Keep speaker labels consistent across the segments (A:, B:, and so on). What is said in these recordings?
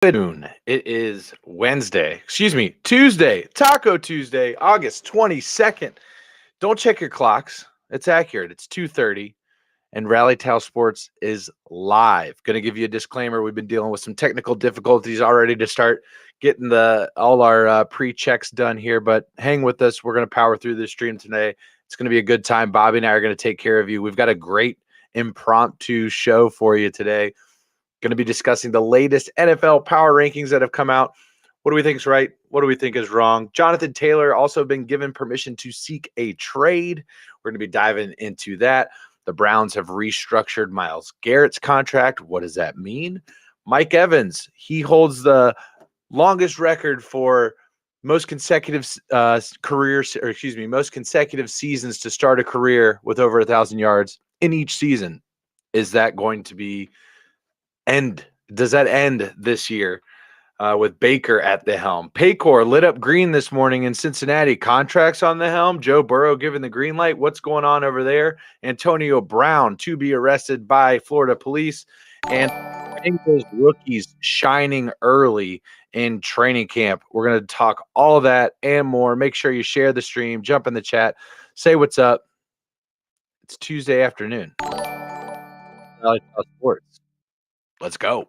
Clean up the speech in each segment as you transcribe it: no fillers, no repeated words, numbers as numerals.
A: Good noon. It is Tuesday, Taco Tuesday, August 22nd. Don't check your clocks. It's accurate. It's 2:30 and Rally Towel Sports is live. Going to give you a disclaimer. We've been dealing with some technical difficulties already to start getting all our pre-checks done here, but hang with us. We're going to power through this stream today. It's going to be a good time. Bobby and I are going to take care of you. We've got a great impromptu show for you today. Going to be discussing the latest NFL power rankings that have come out. What do we think is right? What do we think is wrong? Jonathan Taylor also been given permission to seek a trade. We're going to be diving into that. The Browns have restructured Myles Garrett's contract. What does that mean? Mike Evans, he holds the longest record for most consecutive most consecutive seasons to start a career with over 1,000 yards in each season. Is that going to be does that end this year with Baker at the helm? Paycor lit up green this morning in Cincinnati. Contracts on the helm. Joe Burrow given the green light. What's going on over there? Antonio Brown to be arrested by Florida police. And Bengals rookies shining early in training camp. We're going to talk all of that and more. Make sure you share the stream. Jump in the chat. Say what's up. It's Tuesday afternoon. Rally Towel Sports. Let's go.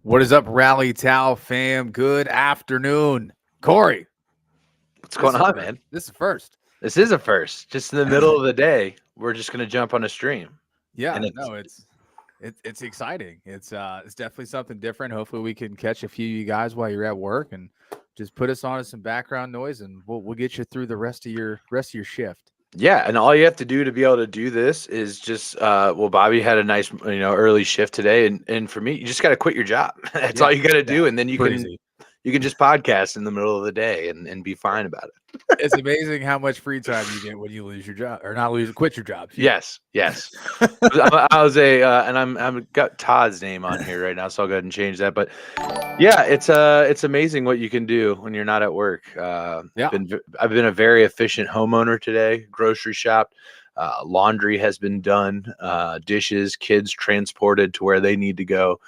B: What is up, Rally Towel fam? Good afternoon. Corey.
A: What's going on, man?
B: This is first.
A: This is a first. Just in the middle of the day, we're just going to jump on a stream.
B: Yeah, it's exciting. It's definitely something different. Hopefully we can catch a few of you guys while you're at work and just put us on some background noise, and we'll get you through the rest of your shift.
A: Yeah, and all you have to do to be able to do this is just Bobby had a nice early shift today, and for me, you just got to quit your job. That's all you got to do, and then you can just podcast in the middle of the day and be fine about it.
B: It's amazing how much free time you get when you lose your job or quit your job.
A: Yes. I was and I'm got Todd's name on here right now, so I'll go ahead and change that. But yeah, it's amazing what you can do when you're not at work. I've been a very efficient homeowner today. Grocery shopped, laundry has been done, dishes, kids transported to where they need to go.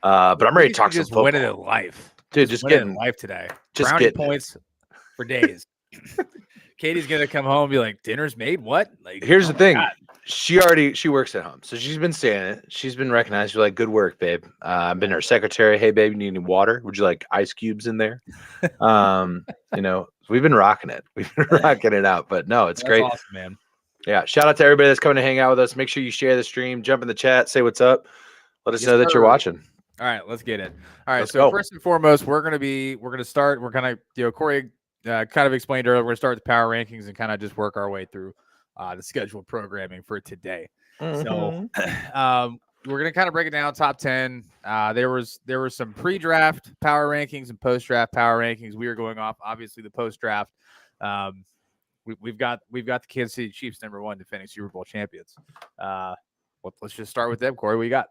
A: But I'm ready to talk some football.
B: Winning in life.
A: Dude, just getting
B: life today.
A: Just
B: Brownie points for days. Katie's gonna come home and be like, "Dinner's made." What? Like,
A: here's the thing. God. She works at home, so she's been saying it. She's been recognized. She's like, "Good work, babe." I've been her secretary. Hey, babe, you need any water? Would you like ice cubes in there? We've been rocking it. We've been rocking it out. But no, it's great,
B: awesome, man.
A: Yeah, shout out to everybody that's coming to hang out with us. Make sure you share the stream, jump in the chat, say what's up. Let us know that you're watching.
B: All right, let's get it. All right,
A: let's
B: so
A: go.
B: First and foremost, we're gonna start. We're kind of Corey kind of explained earlier. We're gonna start the power rankings and kind of just work our way through the scheduled programming for today.
A: Mm-hmm.
B: So we're gonna kind of break it down. Top 10. There was some pre-draft power rankings and post-draft power rankings. We are going off obviously the post-draft. We've got the Kansas City Chiefs #1 defending Super Bowl champions. let's just start with them. Corey, what you got?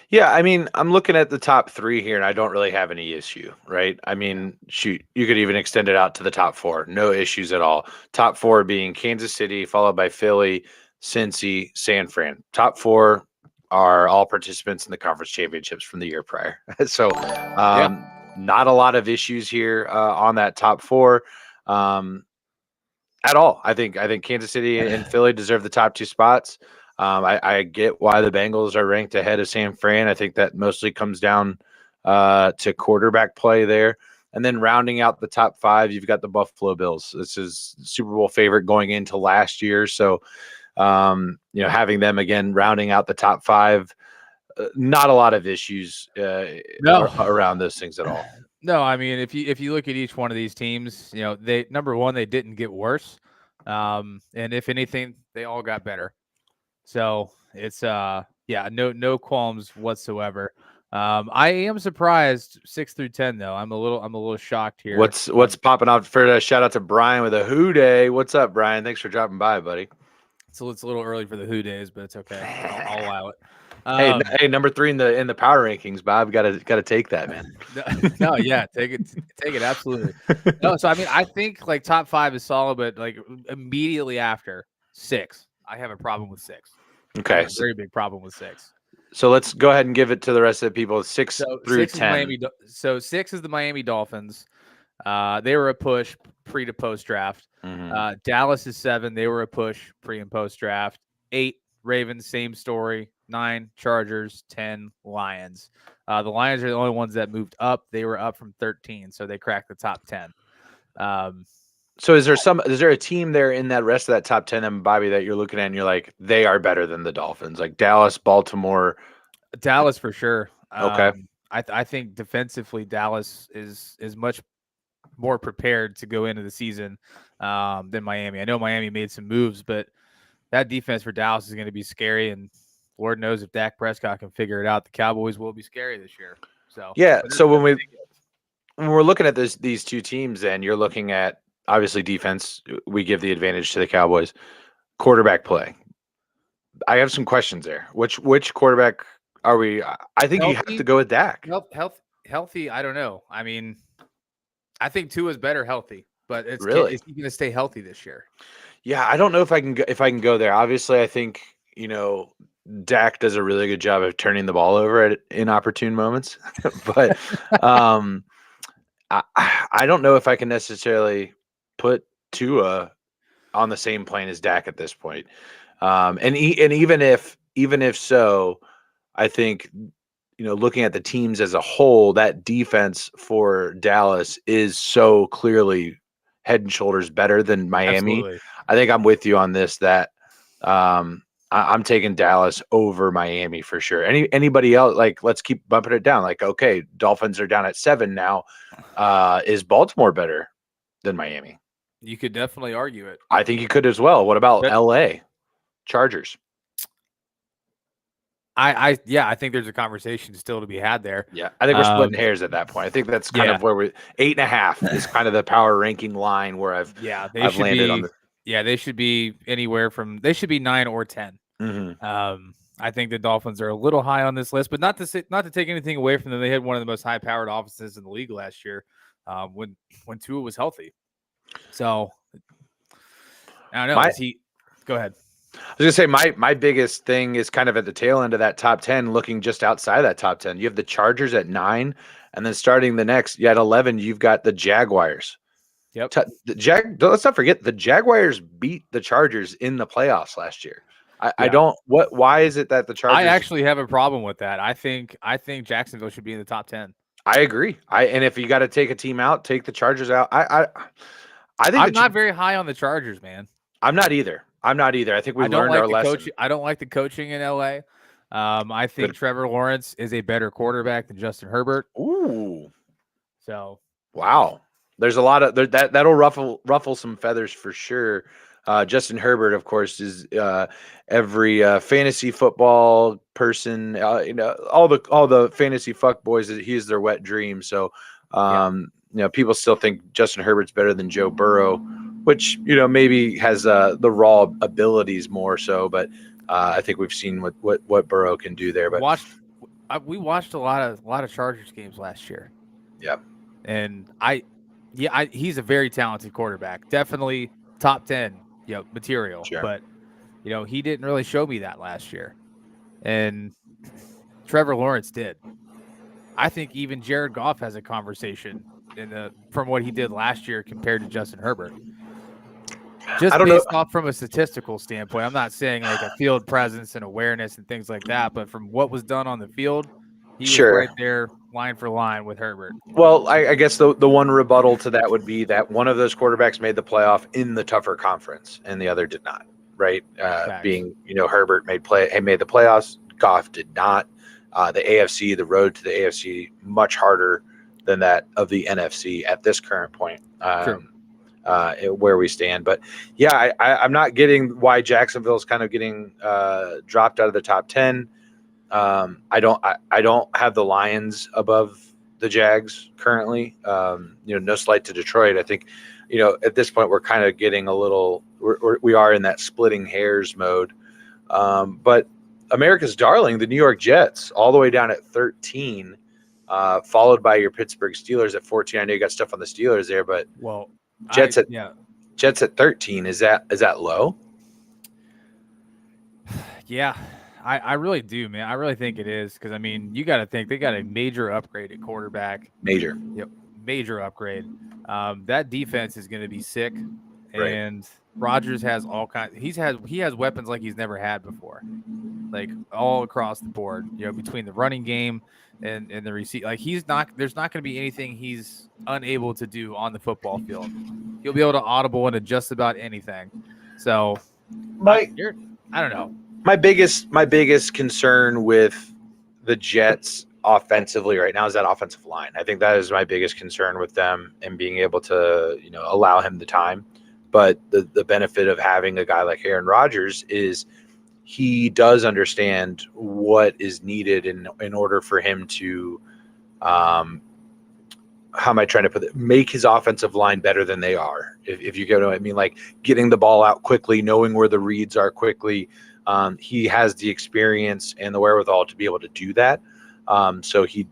A: Yeah, I mean, I'm looking at the top 3 here, and I don't really have any issue, right? I mean, shoot, you could even extend it out to the top 4. No issues at all. Top 4 being Kansas City, followed by Philly, Cincy, San Fran. Top 4 are all participants in the conference championships from the year prior. So, not a lot of issues here on that top 4 at all. I think Kansas City and Philly deserve the top 2 spots. I get why the Bengals are ranked ahead of San Fran. I think that mostly comes down to quarterback play there. And then rounding out the top 5, you've got the Buffalo Bills. This is Super Bowl favorite going into last year. So, having them again rounding out the top 5, not a lot of issues around those things at all.
B: No, I mean, if you look at each one of these teams, they number one, they didn't get worse, and if anything, they all got better. So it's no qualms whatsoever. I am surprised 6 through 10 though. I'm a little shocked here.
A: What's popping out for a shout out to Brian with a Who Day? What's up, Brian? Thanks for dropping by, buddy.
B: So it's a little early for the Who Days, but it's okay. I'll allow it.
A: Hey, number 3 in the power rankings, Bob. Got to take that, man.
B: No, yeah, take it, absolutely. No, so I mean, I think like top 5 is solid, but like immediately after 6, I have a problem with 6.
A: Okay,
B: very big problem with 6.
A: So let's go ahead and give it to the rest of the people. 6 through 10.
B: So 6 is the Miami Dolphins. They were a push pre to post draft.
A: Mm-hmm.
B: Dallas is 7. They were a push pre and post draft. 8 Ravens, same story. 9 Chargers, 10 Lions. The Lions are the only ones that moved up. They were up from 13, so they cracked the top 10.
A: So is there a team there in that rest of that top 10, and Bobby, that you're looking at and you're like, they are better than the Dolphins, like Dallas, Baltimore?
B: Dallas for sure.
A: Okay.
B: I think defensively Dallas is much more prepared to go into the season than Miami. I know Miami made some moves, but that defense for Dallas is going to be scary, and Lord knows if Dak Prescott can figure it out, the Cowboys will be scary this year. So
A: yeah. So when we're looking at these two teams, then you're looking at obviously defense. We give the advantage to the Cowboys. Quarterback play. I have some questions there. Which quarterback are we? I think you have to go with Dak.
B: Healthy. I don't know. I mean, I think Tua's better healthy, but is he going to stay healthy this year?
A: Yeah, I don't know if I can go there. Obviously, I think Dak does a really good job of turning the ball over at inopportune moments, but I don't know if I can necessarily put Tua on the same plane as Dak at this point. And even if so, I think looking at the teams as a whole, that defense for Dallas is so clearly head and shoulders better than Miami.
B: Absolutely.
A: I think I'm with you on this. That I'm taking Dallas over Miami for sure. Anybody else? Like, let's keep bumping it down. Like, okay, Dolphins are down at 7 now. Is Baltimore better than Miami?
B: You could definitely argue it.
A: I think you could as well. What about LA Chargers?
B: I think there's a conversation still to be had there.
A: Yeah, I think we're splitting hairs at that point. I think that's kind of where we're 8.5 is kind of the power ranking line where I've landed on the.
B: Yeah, they should be anywhere from 9 or 10.
A: Mm-hmm.
B: I think the Dolphins are a little high on this list, but not to take anything away from them. They had one of the most high-powered offenses in the league last year when Tua was healthy. So I don't know. Go ahead.
A: I was gonna say my biggest thing is kind of at the tail end of that top 10, looking just outside of that top 10. You have the Chargers at 9, and then starting the next, at 11, you've got the Jaguars.
B: Yep.
A: Let's not forget the Jaguars beat the Chargers in the playoffs last year. Why is it that the Chargers?
B: I actually have a problem with that. I think Jacksonville should be in the top 10.
A: I agree. And if you got to take a team out, take the Chargers out. I think
B: I'm not very high on the Chargers, man.
A: I'm not either. I think we learned our lesson.
B: I don't like the coaching in LA. I think Trevor Lawrence is a better quarterback than Justin Herbert.
A: Ooh.
B: So
A: wow. There's a lot of that'll ruffle some feathers for sure. Justin Herbert, of course, is every fantasy football person. All the fantasy fuck boys. He is their wet dream. So, people still think Justin Herbert's better than Joe Burrow, which maybe has the raw abilities more so. But I think we've seen what Burrow can do there. But
B: We watched a lot of Chargers games last year.
A: yeah,
B: and he's a very talented quarterback, definitely top 10, material.
A: sure.
B: But he didn't really show me that last year, and Trevor Lawrence did. I think even Jared Goff has a conversation from what he did last year compared to Justin Herbert. Just based off from a statistical standpoint, I'm not saying like a field presence and awareness and things like that, but from what was done on the field, he was right there line for line with Herbert.
A: Well, I guess the one rebuttal to that would be that one of those quarterbacks made the playoff in the tougher conference and the other did not, right? Being, Herbert made the playoffs, Goff did not. The AFC, the road to the AFC, much harder than that of the NFC at this current point. Where we stand. But yeah, I'm not getting why Jacksonville's kind of getting dropped out of the top 10. I don't have the Lions above the Jags currently. No slight to Detroit. I think, at this point we're kind of getting a little, we are in that splitting hairs mode. But America's darling, the New York Jets, all the way down at 13, followed by your Pittsburgh Steelers at 14. I know you got stuff on the Steelers there, but Jets at 13. Is that low?
B: Yeah, I really do, man. I really think it is because you got to think they got a major upgrade at quarterback. Major upgrade. That defense is going to be sick, and Rodgers has all kinds. He has weapons like he's never had before, like all across the board. Between the running game and the receipt, like there's not going to be anything he's unable to do on the football field. He'll be able to audible into just about anything. So, I don't know.
A: My biggest concern with the Jets offensively right now is that offensive line. I think that is my biggest concern with them and being able to, allow him the time. But the benefit of having a guy like Aaron Rodgers is he does understand what is needed in order for him to, how am I trying to put it? Make his offensive line better than they are. If you get what I mean, like getting the ball out quickly, knowing where the reads are quickly. He has the experience and the wherewithal to be able to do that. So he,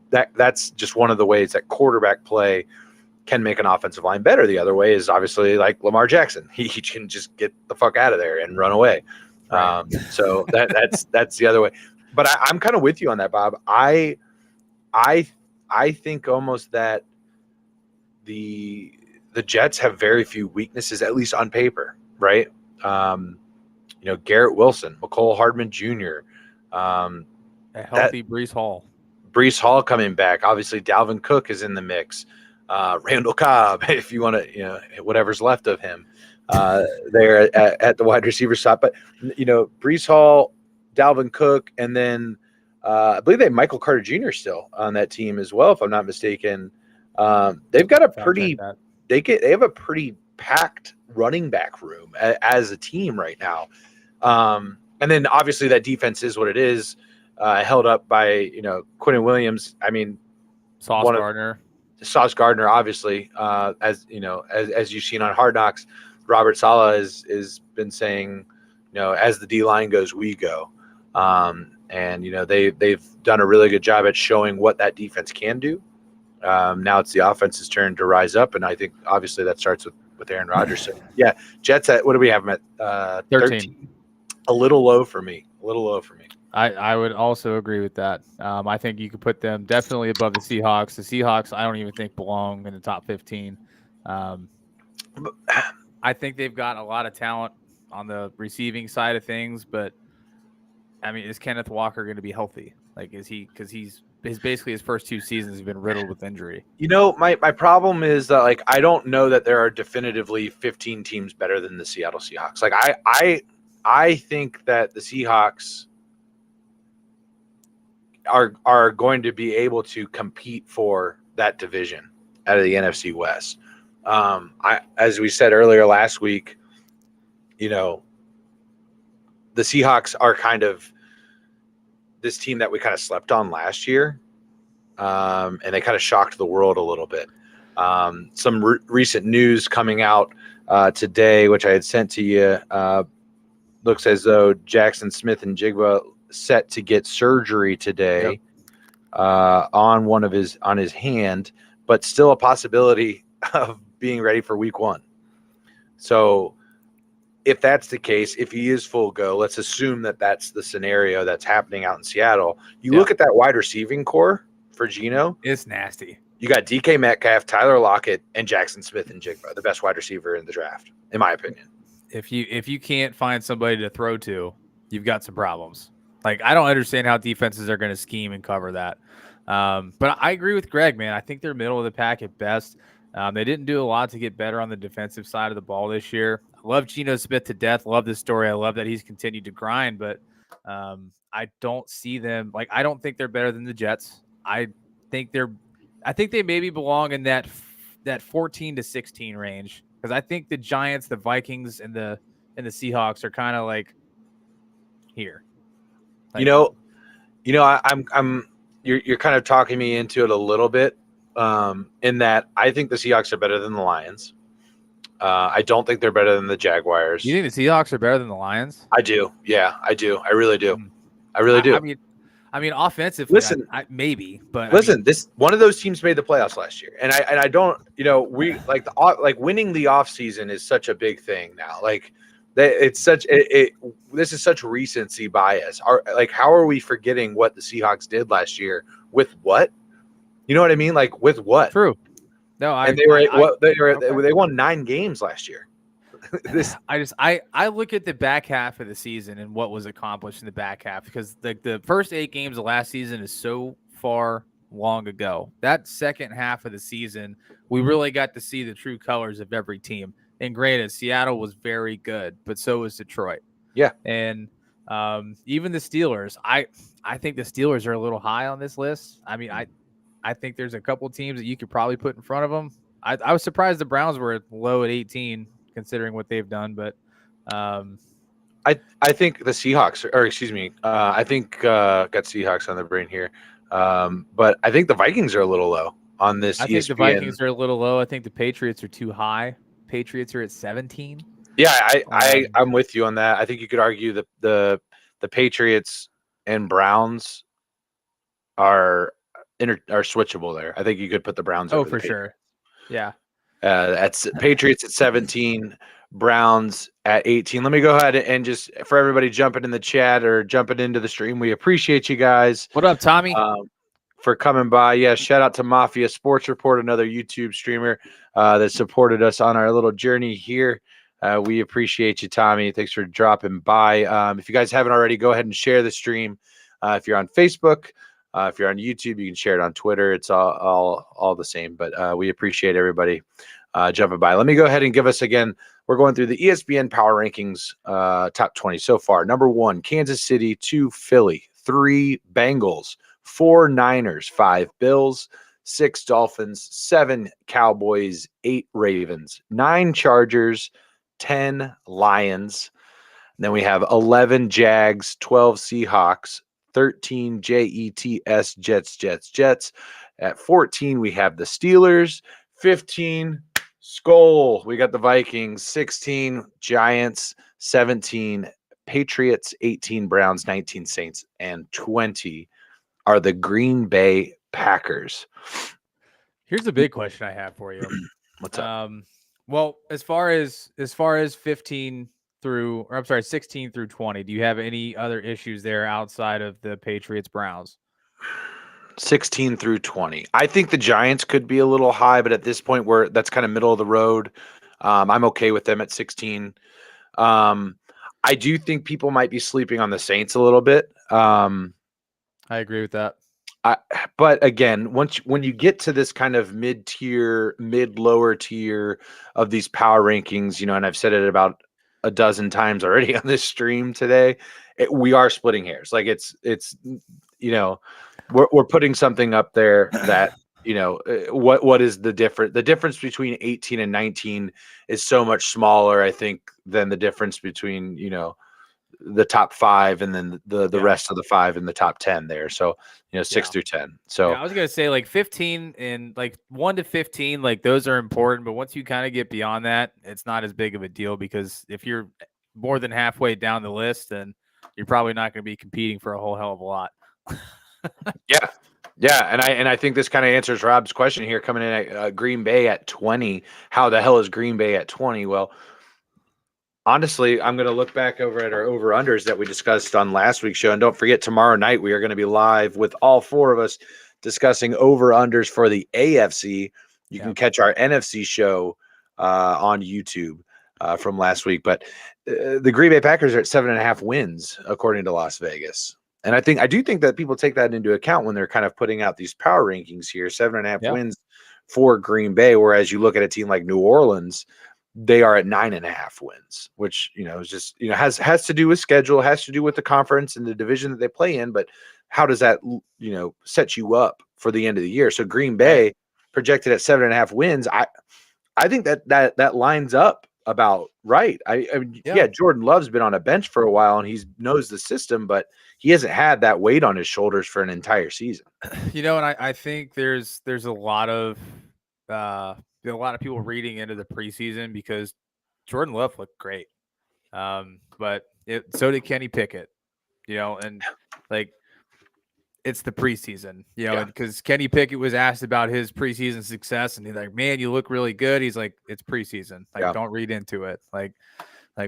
A: that's just one of the ways that quarterback play can make an offensive line better. The other way is obviously like Lamar Jackson. He can just get the fuck out of there and run away. So that's the other way. But I'm kind of with you on that, Bob. I think almost that the Jets have very few weaknesses, at least on paper, right? Garrett Wilson, McCole Hardman Jr.,
B: a healthy Breece
A: Hall coming back. Obviously, Dalvin Cook is in the mix. Randall Cobb, if you want to, whatever's left of him there at the wide receiver spot. But, Breece Hall, Dalvin Cook, and then I believe they have Michael Carter Jr. still on that team as well, if I'm not mistaken. They've got they have a pretty packed running back room as a team right now. And then obviously that defense is what it is, held up by, Quinnen Williams. Sauce Gardner, obviously, as you've seen on Hard Knocks, Robert Saleh is been saying, as the D line goes, we go. And they've done a really good job at showing what that defense can do. Now it's the offense's turn to rise up, and I think obviously that starts with Aaron Rodgers. So, yeah, Jets at, what do we have them at? 13. A little low for me.
B: I would also agree with that. I think you could put them definitely above the Seahawks. The Seahawks, I don't even think belong in the top 15. I think they've got a lot of talent on the receiving side of things, but is Kenneth Walker going to be healthy? Like, is he? Because basically his first two seasons have been riddled with injury.
A: My problem is that, like, I don't know that there are definitively 15 teams better than the Seattle Seahawks. Like, I think that the Seahawks are going to be able to compete for that division out of the NFC West. As we said earlier last week, the Seahawks are kind of this team that we kind of slept on last year, and they kind of shocked the world a little bit. Some recent news coming out today, which I had sent to you. looks as though Jackson Smith and Jigba set to get surgery today on his hand, but still a possibility of being ready for week 1. So if that's the case, if he is full go, let's assume that that's the scenario that's happening out in Seattle. You look at that wide receiving core for Geno.
B: It's nasty.
A: You got DK Metcalf, Tyler Lockett, and Jackson Smith and Jigba, the best wide receiver in the draft, in my opinion.
B: If you can't find somebody to throw to, you've got some problems. Like, I don't understand how defenses are going to scheme and cover that. But I agree with Greg, man. I think they're middle of the pack at best. They didn't do a lot to get better on the defensive side of the ball this year. I love Geno Smith to death. Love this story. I love that he's continued to grind, but I don't see them. Like, I don't think they're better than the Jets. I think they maybe belong in that 14 to 16 range, because I think the Giants, the Vikings, and the Seahawks are kind of like here. Like,
A: You're kind of talking me into it a little bit, in that I think the Seahawks are better than the Lions. I don't think they're better than the Jaguars.
B: You think the Seahawks are better than the Lions?
A: I do. Yeah, I do. I really do. I really do.
B: I mean, offensively,
A: listen,
B: maybe, but
A: listen, this one of those teams made the playoffs last year, and I don't, we like winning the offseason is such a big thing now. Like, it's such this is such recency bias. How are we forgetting what the Seahawks did last year with what? You know what I mean? Like, with what?
B: True. No,
A: they won 9 games last year.
B: I look at the back half of the season and what was accomplished in the back half, because the first 8 games of last season is so far long ago. That second half of the season, we really got to see the true colors of every team. And granted, Seattle was very good, but so was Detroit.
A: Yeah.
B: And even the Steelers, I think the Steelers are a little high on this list. I mean, I think there's a couple teams that you could probably put in front of them. I was surprised the Browns were low at 18, considering what they've done, but
A: I think the Seahawks, I think got Seahawks on the brain here, but I think the Vikings are a little low on this.
B: I think the Vikings are a little low. I think the Patriots are too high. Patriots are at 17.
A: Yeah, I'm with you on that. I think you could argue that the Patriots and Browns are switchable there. I think you could put the Browns over
B: for sure. Yeah.
A: That's Patriots at 17, Browns at 18. Let me go ahead and just, for everybody jumping in the chat or jumping into the stream, we appreciate you guys.
B: What up, Tommy?
A: For coming by. Yeah, shout out to Mafia Sports Report, another YouTube streamer that supported us on our little journey here. We appreciate you, Tommy. Thanks for dropping by. If you guys haven't already, go ahead and share the stream. If you're on Facebook, if you're on YouTube, you can share it on Twitter. It's all the same, but we appreciate everybody jumping by. Let me go ahead and give us, again, we're going through the ESPN Power Rankings top 20 so far. Number 1, Kansas City. 2, Philly. 3, Bengals. 4, Niners. 5, Bills. 6, Dolphins. 7, Cowboys. 8, Ravens. 9, Chargers. 10, Lions. And then we have 11, Jags. 12, Seahawks. 13, Jets. Jets. At 14, we have the Steelers. 15, Skull. We got the Vikings. 16, Giants. 17, Patriots. 18, Browns. 19, Saints. And 20 are the Green Bay Packers.
B: Here's the big question I have for you.
A: What's up?
B: Well, as far as 16 through 20, do you have any other issues there outside of the Patriots Browns?
A: 16 through 20. I think the Giants could be a little high, but at this point that's kind of middle of the road. I'm okay with them at 16. I do think people might be sleeping on the Saints a little bit.
B: I agree with that.
A: But again, when you get to this kind of lower tier of these power rankings, and I've said it about a dozen times already on this stream today, we are splitting hairs. Like it's we're putting something up there that what is the difference? The difference between 18 and 19 is so much smaller, I think, than the difference between the top 5 and then the rest of the 5 in the top 10 there. So 6 through 10. So
B: I was gonna say, like, 15 and like 1 to 15, like those are important, but once you kind of get beyond that, it's not as big of a deal, because if you're more than halfway down the list, then you're probably not going to be competing for a whole hell of a lot.
A: Yeah. Yeah, and I think this kind of answers Rob's question here, coming in at Green Bay at 20. How the hell is Green Bay at 20? Well, honestly, I'm going to look back over at our over-unders that we discussed on last week's show. And don't forget, tomorrow night we are going to be live with all four of us discussing over-unders for the AFC. You can catch our NFC show on YouTube from last week. But the Green Bay Packers are at 7.5 wins, according to Las Vegas. And I do think that people take that into account when they're kind of putting out these power rankings here. 7.5 wins for Green Bay, whereas you look at a team like New Orleans, they are at 9.5 wins, which, is just, has to do with schedule, has to do with the conference and the division that they play in. But how does that, set you up for the end of the year? So Green Bay projected at 7.5 wins. I think that lines up about right. I mean, Jordan Love's been on a bench for a while and he knows the system, but he hasn't had that weight on his shoulders for an entire season.
B: And I think there's a lot of people reading into the preseason because Jordan Love looked great. But so did Kenny Pickett, and like it's the preseason, because Kenny Pickett was asked about his preseason success and he's like, man, you look really good. He's like, it's preseason. Like, don't read into it. Like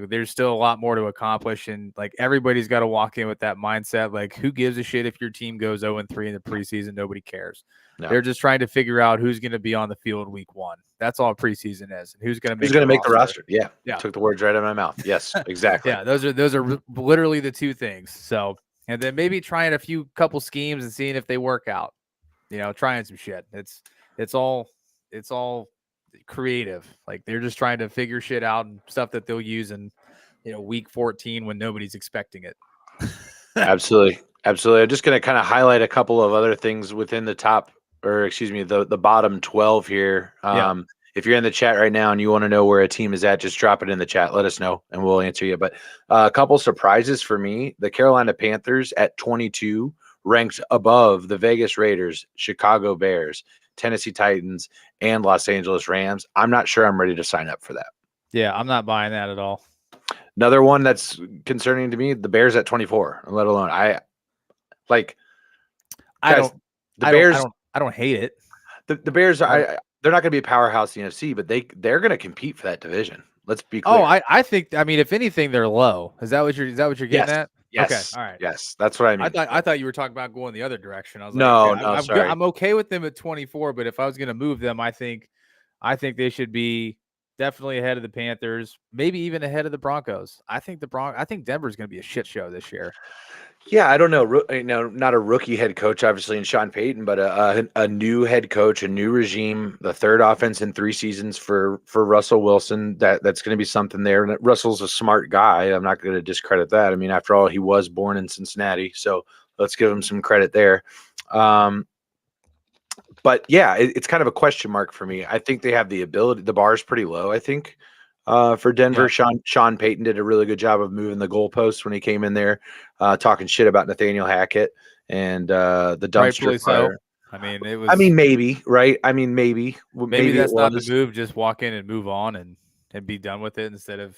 B: there's still a lot more to accomplish. And like, everybody's got to walk in with that mindset. Like, who gives a shit if your team goes 0-3 in the preseason? Nobody cares. No. They're just trying to figure out who's going to be on the field week 1. That's all preseason is. And who's going to make
A: the roster. Yeah. Took the words right out of my mouth. Yes, exactly.
B: Those are literally the two things. So, and then maybe trying a couple schemes and seeing if they work out, trying some shit. It's all creative. Like, they're just trying to figure shit out and stuff that they'll use in, week 14 when nobody's expecting it.
A: Absolutely. I'm just going to kind of highlight a couple of other things within the the bottom 12 here. If you're in the chat right now and you want to know where a team is at, just drop it in the chat. Let us know and we'll answer you. But a couple surprises for me. The Carolina Panthers at 22 ranked above the Vegas Raiders, Chicago Bears, Tennessee Titans, and Los Angeles Rams. I'm not sure I'm ready to sign up for that.
B: Yeah, I'm not buying that at all.
A: Another one that's concerning to me, the Bears at 24, let alone I
B: don't hate it.
A: The Bears are they're not going to be a powerhouse in the NFC, but they're going to compete for that division. Let's be clear.
B: I think if anything, they're low. Is that what you're getting at?
A: Yes.
B: Okay. All right.
A: Yes, that's what I mean.
B: I thought you were talking about going the other direction. I was
A: like, sorry.
B: I'm okay with them at 24, but if I was going to move them, I think they should be definitely ahead of the Panthers, maybe even ahead of the Broncos. I think Denver's going to be a shit show this year.
A: Yeah, I don't know. Not a rookie head coach, obviously, in Sean Payton, but a new head coach, a new regime, the third offense in 3 seasons for Russell Wilson. That's going to be something there. And Russell's a smart guy. I'm not going to discredit that. I mean, after all, he was born in Cincinnati, so let's give him some credit there. But yeah, it's kind of a question mark for me. I think they have the ability. The bar is pretty low, I think. For Denver, Sean Payton did a really good job of moving the goalposts when he came in there, talking shit about Nathaniel Hackett and the dumpster fire.
B: So.
A: Maybe right. Maybe
B: that's not the move. Just walk in and move on and be done with it instead of.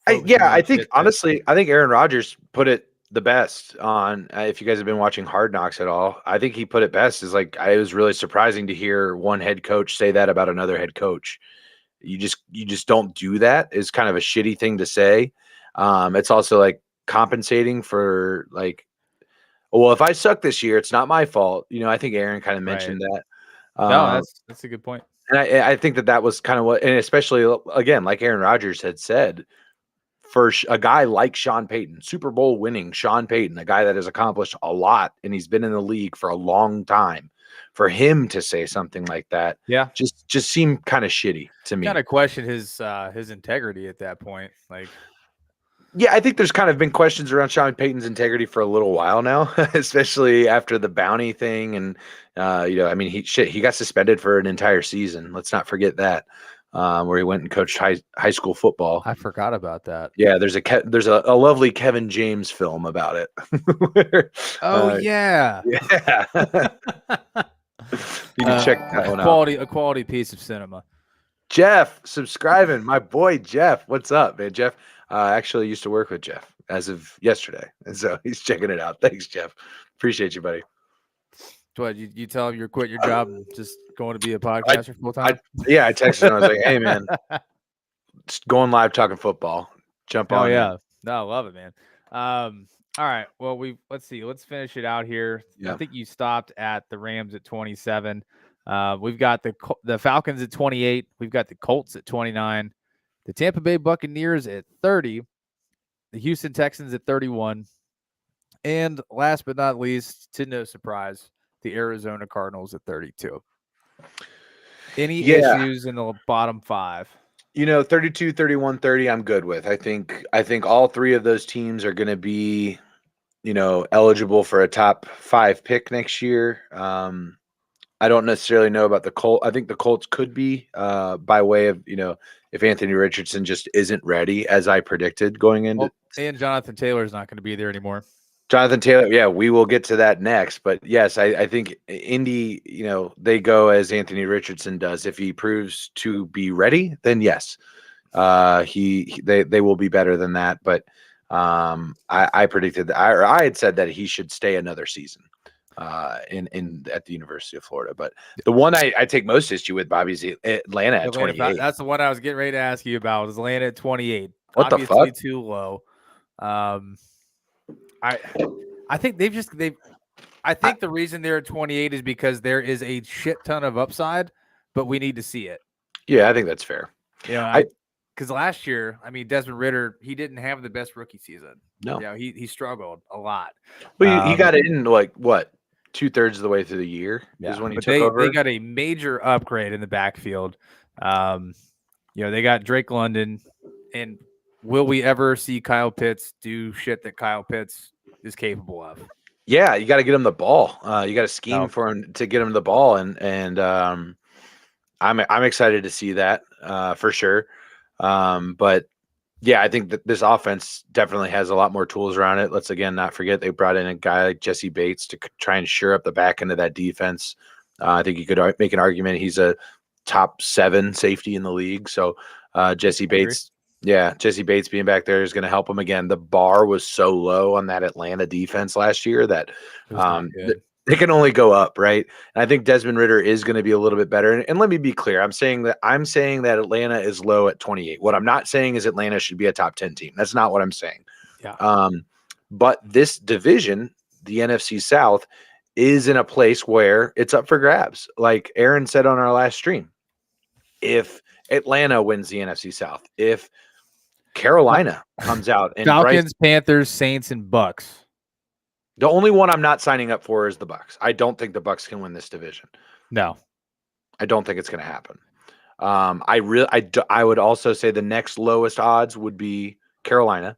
A: I think honestly, I think Aaron Rodgers put it the best on. If you guys have been watching Hard Knocks at all, I think he put it best. Is like it was really surprising to hear one head coach say that about another head coach. You just don't do that. Is kind of a shitty thing to say. It's also like compensating for like, well, if I suck this year, it's not my fault. I think Aaron kind of mentioned that.
B: No, that's a good point.
A: And I think that was kind of what, and especially again, like Aaron Rodgers had said, for a guy like Sean Payton, Super Bowl winning Sean Payton, a guy that has accomplished a lot and he's been in the league for a long time. For him to say something like that, just seemed kind of shitty to me.
B: Kind of question his integrity at that point. Like,
A: yeah, I think there's kind of been questions around Sean Payton's integrity for a little while now, especially after the bounty thing, and he got suspended for an entire season. Let's not forget that, where he went and coached high school football.
B: I forgot about that.
A: Yeah, there's a lovely Kevin James film about it.
B: Yeah.
A: You can check that one out.
B: A quality piece of cinema.
A: Jeff, subscribing. My boy Jeff. What's up, man? Jeff, Actually used to work with Jeff as of yesterday, and so he's checking it out. Thanks, Jeff. Appreciate you, buddy.
B: What you tell him you're quitting your job and just going to be a
A: I,
B: podcaster full
A: I,
B: time?
A: yeah, I texted him. I was like, "Hey, man, just going live talking football. Jump
B: Oh
A: on in."
B: yeah, no, I love it, man. All right, well let's see, let's finish it out here. I
A: Yeah.
B: think you stopped at the Rams at 27. We've got the Falcons at 28. We've got the Colts at 29. The Tampa Bay Buccaneers at 30. The Houston Texans at 31. And last but not least, to no surprise, the Arizona Cardinals at 32. Any
A: Yeah.
B: issues in the bottom five?
A: 32, 31, 30, I'm good with. I think all three of those teams are going to be, eligible for a top 5 pick next year. I don't necessarily know about the Colts. I think the Colts could be by way of, if Anthony Richardson just isn't ready, as I predicted going into.
B: Well, and Jonathan Taylor is not going to be there anymore.
A: Jonathan Taylor, yeah, we will get to that next. But yes, I think Indy, they go as Anthony Richardson does. If he proves to be ready, then yes, they will be better than that. But I predicted that, I had said that he should stay another season in at the University of Florida. But the one I take most issue with, Bobby, is Atlanta at 28.
B: That's the one I was getting ready to ask you about. Is Atlanta at 28?
A: What the
B: Obviously
A: fuck?
B: too low. I think I think the reason they're at 28 is because there is a shit ton of upside, but we need to see it.
A: Yeah, I think that's fair.
B: Because last year, I mean, Desmond Ridder, he didn't have the best rookie season.
A: No,
B: he struggled a lot.
A: Well, he got in like what, 2/3 of the way through the year is when he took over.
B: They got a major upgrade in the backfield. They got Drake London, and will we ever see Kyle Pitts do shit that Kyle Pitts is capable of?
A: Yeah, you got to get him the ball. You got to scheme for him to get him the ball, and I'm excited to see that for sure. But yeah, I think that this offense definitely has a lot more tools around it. Let's again not forget they brought in a guy like Jesse Bates to try and shore up the back end of that defense. I think you could make an argument he's a top 7 safety in the league. So Jesse Bates. Yeah, Jesse Bates being back there is going to help him again. The bar was so low on that Atlanta defense last year that it can only go up, right? And I think Desmond Ridder is going to be a little bit better. And let me be clear, I'm saying that Atlanta is low at 28. What I'm not saying is Atlanta should be a top 10 team. That's not what I'm saying.
B: Yeah.
A: But this division, the NFC South, is in a place where it's up for grabs. Like Aaron said on our last stream, if Atlanta wins the NFC South, if Carolina comes out and
B: Falcons, Panthers, Saints, and Bucks.
A: The only one I'm not signing up for is the Bucks. I don't think the Bucks can win this division.
B: No,
A: I don't think it's going to happen. I would also say the next lowest odds would be Carolina.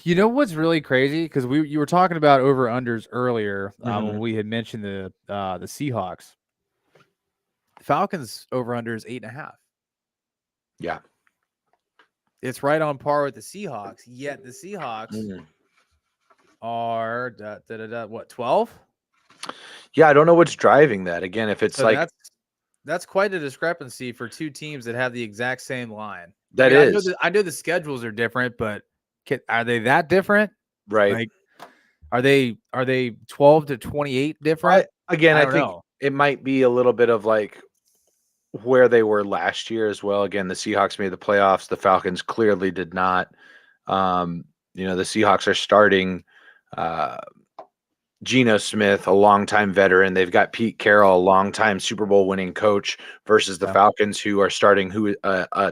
B: You know what's really crazy? Because you were talking about over unders earlier when we had mentioned the Seahawks. Falcons over under is 8.5.
A: Yeah.
B: It's right on par with the Seahawks, yet the Seahawks are what, 12?
A: Yeah, I don't know what's driving that. Again, if it's so
B: that's quite a discrepancy for two teams that have the exact same line. I know the schedules are different, but are they that different?
A: Right.
B: Like, are they 12 to 28 different?
A: I think it might be a little bit of like where they were last year as well. Again, the Seahawks made the playoffs. The Falcons clearly did not. The Seahawks are starting Geno Smith, a longtime veteran. They've got Pete Carroll, a longtime Super Bowl winning coach, versus the Falcons, who are starting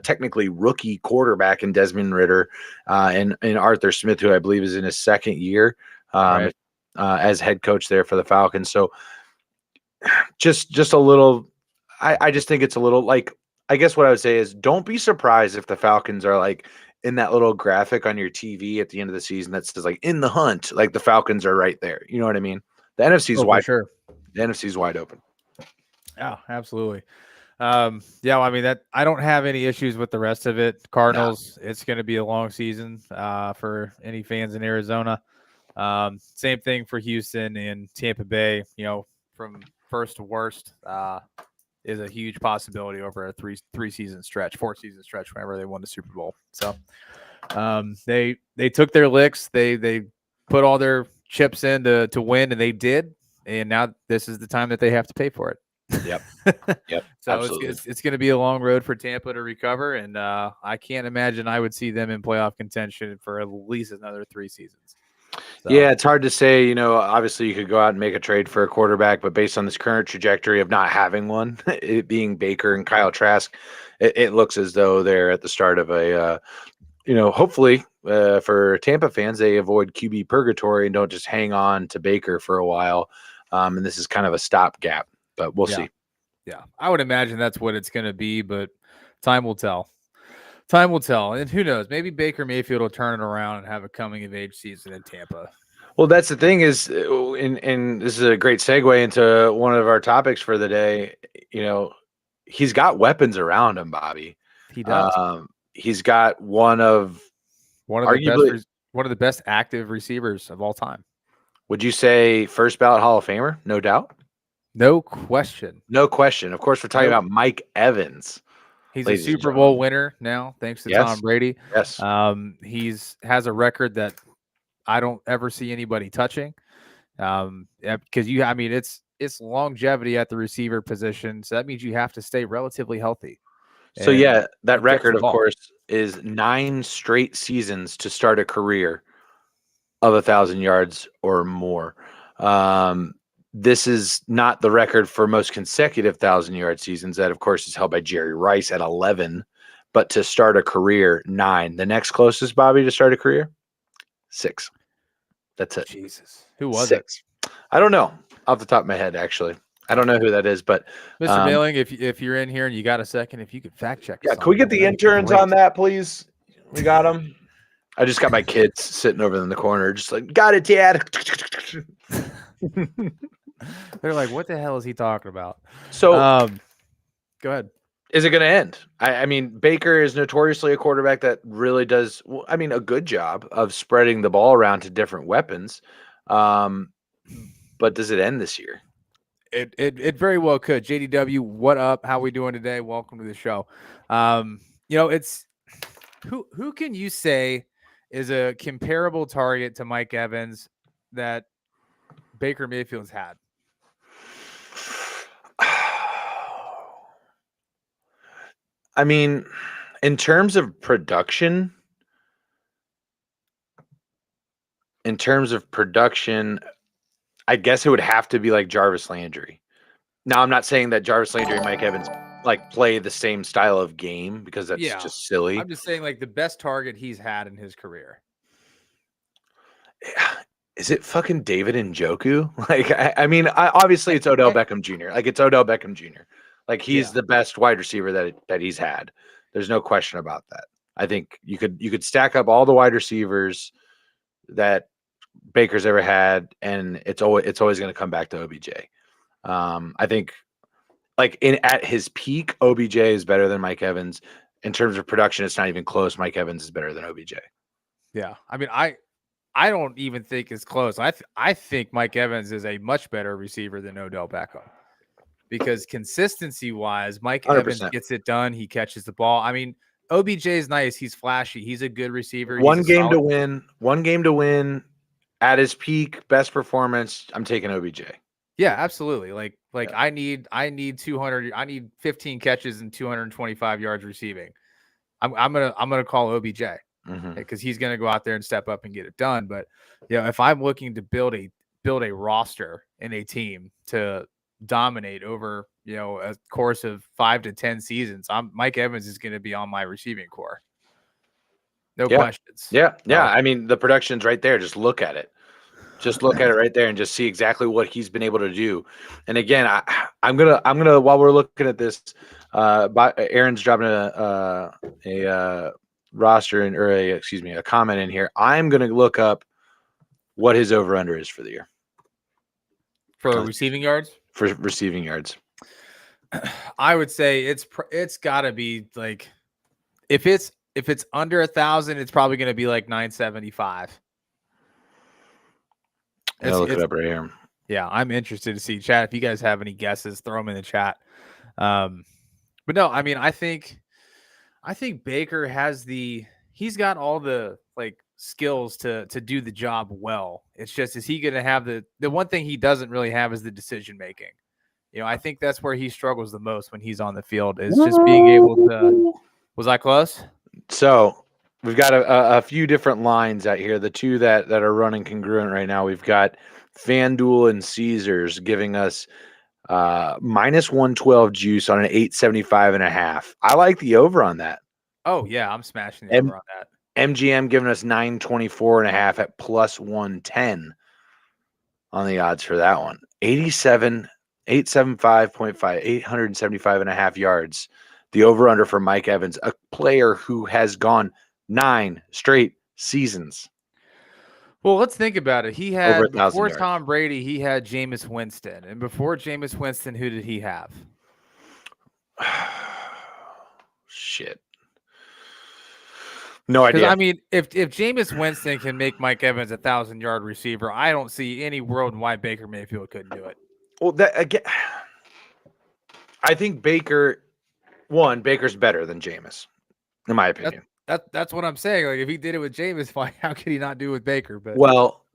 A: technically rookie quarterback in Desmond Ridder and Arthur Smith, who I believe is in his second year as head coach there for the Falcons. So just a little. I just think it's a little like, I guess what I would say is don't be surprised if the Falcons are like in that little graphic on your TV at the end of the season that says like in the hunt, like the Falcons are right there. You know what I mean? The NFC is wide.
B: Sure.
A: The NFC is wide open.
B: Yeah, absolutely. I mean that I don't have any issues with the rest of it. Cardinals, It's going to be a long season for any fans in Arizona. Same thing for Houston and Tampa Bay, from first to worst. is a huge possibility over a three season stretch, 4 season stretch, whenever they won the Super Bowl. So they took their licks. They put all their chips in to win, and they did. And now this is the time that they have to pay for it.
A: Yep. Yep.
B: So
A: Absolutely.
B: it's going to be a long road for Tampa to recover, and I can't imagine I would see them in playoff contention for at least another 3 seasons. So,
A: Yeah, it's hard to say. You know, obviously you could go out and make a trade for a quarterback, but based on this current trajectory of not having one, it being Baker and Kyle Trask, it looks as though they're at the start of a, hopefully for Tampa fans, they avoid QB purgatory and don't just hang on to Baker for a while. And this is kind of a stopgap, but we'll see.
B: Yeah, I would imagine that's what it's going to be, but time will tell. Time will tell. And who knows? Maybe Baker Mayfield will turn it around and have a coming of age season in Tampa.
A: Well, that's the thing is, and this is a great segue into one of our topics for the day. You know, he's got weapons around him, Bobby.
B: He does.
A: He's got one of
B: the best active receivers of all time.
A: Would you say first ballot Hall of Famer? No doubt.
B: No question.
A: No question. Of course, we're talking about Mike Evans.
B: He's a Super Bowl winner now, thanks to Tom Brady.
A: Yes.
B: He's has a record that I don't ever see anybody touching. Because it's longevity at the receiver position, so that means you have to stay relatively healthy.
A: So yeah, that record, of course, is 9 straight seasons to start a career of 1,000 yards or more. This is not the record for most consecutive 1,000-yard seasons. That, of course, is held by Jerry Rice at 11. But to start a career, 9. The next closest, Bobby, to start a career, 6. That's it.
B: Jesus, who was
A: 6. It? I don't know off the top of my head. Actually, I don't know who that is. But
B: Mr. Mailing, if you're in here and you got a second, if you could fact check.
A: Yeah, can we get the interns on that, please? We got them. I just got my kids sitting over in the corner, just like, got it, Dad.
B: They're like, what the hell is he talking about?
A: So,
B: go ahead.
A: Is it going to end? I mean, Baker is notoriously a quarterback that really does, a good job of spreading the ball around to different weapons. But does it end this year?
B: It very well could. JDW, what up? How we doing today? Welcome to the show. It's who can you say is a comparable target to Mike Evans that Baker Mayfield's had?
A: I mean, in terms of production, I guess it would have to be like Jarvis Landry. Now, I'm not saying that Jarvis Landry and Mike Evans like play the same style of game because that's just silly.
B: I'm just saying like the best target he's had in his career.
A: Is it fucking David Njoku? Like, obviously it's Odell Beckham Jr. Like, it's Odell Beckham Jr. Like, he's the best wide receiver that he's had. There's no question about that. I think you could stack up all the wide receivers that Baker's ever had, and it's always going to come back to OBJ. I think, like, at his peak, OBJ is better than Mike Evans. In terms of production, it's not even close. Mike Evans is better than OBJ.
B: Yeah, I mean, I don't even think it's close. I think Mike Evans is a much better receiver than Odell Beckham because consistency-wise, Mike
A: 100%.
B: Evans gets it done. He catches the ball. I mean, OBJ is nice. He's flashy. He's a good receiver.
A: One game to win. At his peak, best performance, I'm taking OBJ.
B: Yeah, absolutely. I need 200. I need 15 catches and 225 yards receiving. I'm gonna call OBJ. Because he's going to go out there and step up and get it done. But if I'm looking to build a roster and a team to dominate over a course of 5 to 10 seasons, Mike Evans is going to be on my receiving core. No questions.
A: Yeah. I mean, the production's right there. Just look at it. Just look at it right there and just see exactly what he's been able to do. And again, I'm gonna while we're looking at this, Aaron's dropping a roster a comment in here. I'm going to look up what his over under is for the year
B: for receiving yards.
A: For receiving yards,
B: I would say it's got to be like if it's under 1,000, it's probably going to be like 975.
A: I'll look it up right here.
B: Yeah, I'm interested to see chat. If you guys have any guesses, throw them in the chat. But no, I mean, I think Baker has he's got all the like skills to do the job well. It's just, is he going to have the one thing he doesn't really have is the decision making. I think that's where he struggles the most when he's on the field, is just being able to. Was I close?
A: So we've got a few different lines out here. The two that are running congruent right now, we've got FanDuel and Caesars giving us minus 112 juice on an 875.5. I like the over on that.
B: Oh yeah, I'm smashing the over on that.
A: MGM giving us 924.5 at plus 110 on the odds for that one. 875.5, 875.5 yards. The over-under for Mike Evans, a player who has gone 9 straight seasons.
B: Well, let's think about it. He had,
A: Over 1,000
B: before
A: yards.
B: Tom Brady, he had Jameis Winston. And before Jameis Winston, who did he have?
A: Shit. No idea.
B: I mean, if Jameis Winston can make Mike Evans a 1,000-yard receiver, I don't see any world in why Baker Mayfield couldn't do it.
A: Well, that again, I think Baker's better than Jameis, in my opinion.
B: That's what I'm saying. Like, if he did it with Jameis, how could he not do it with Baker? But
A: well,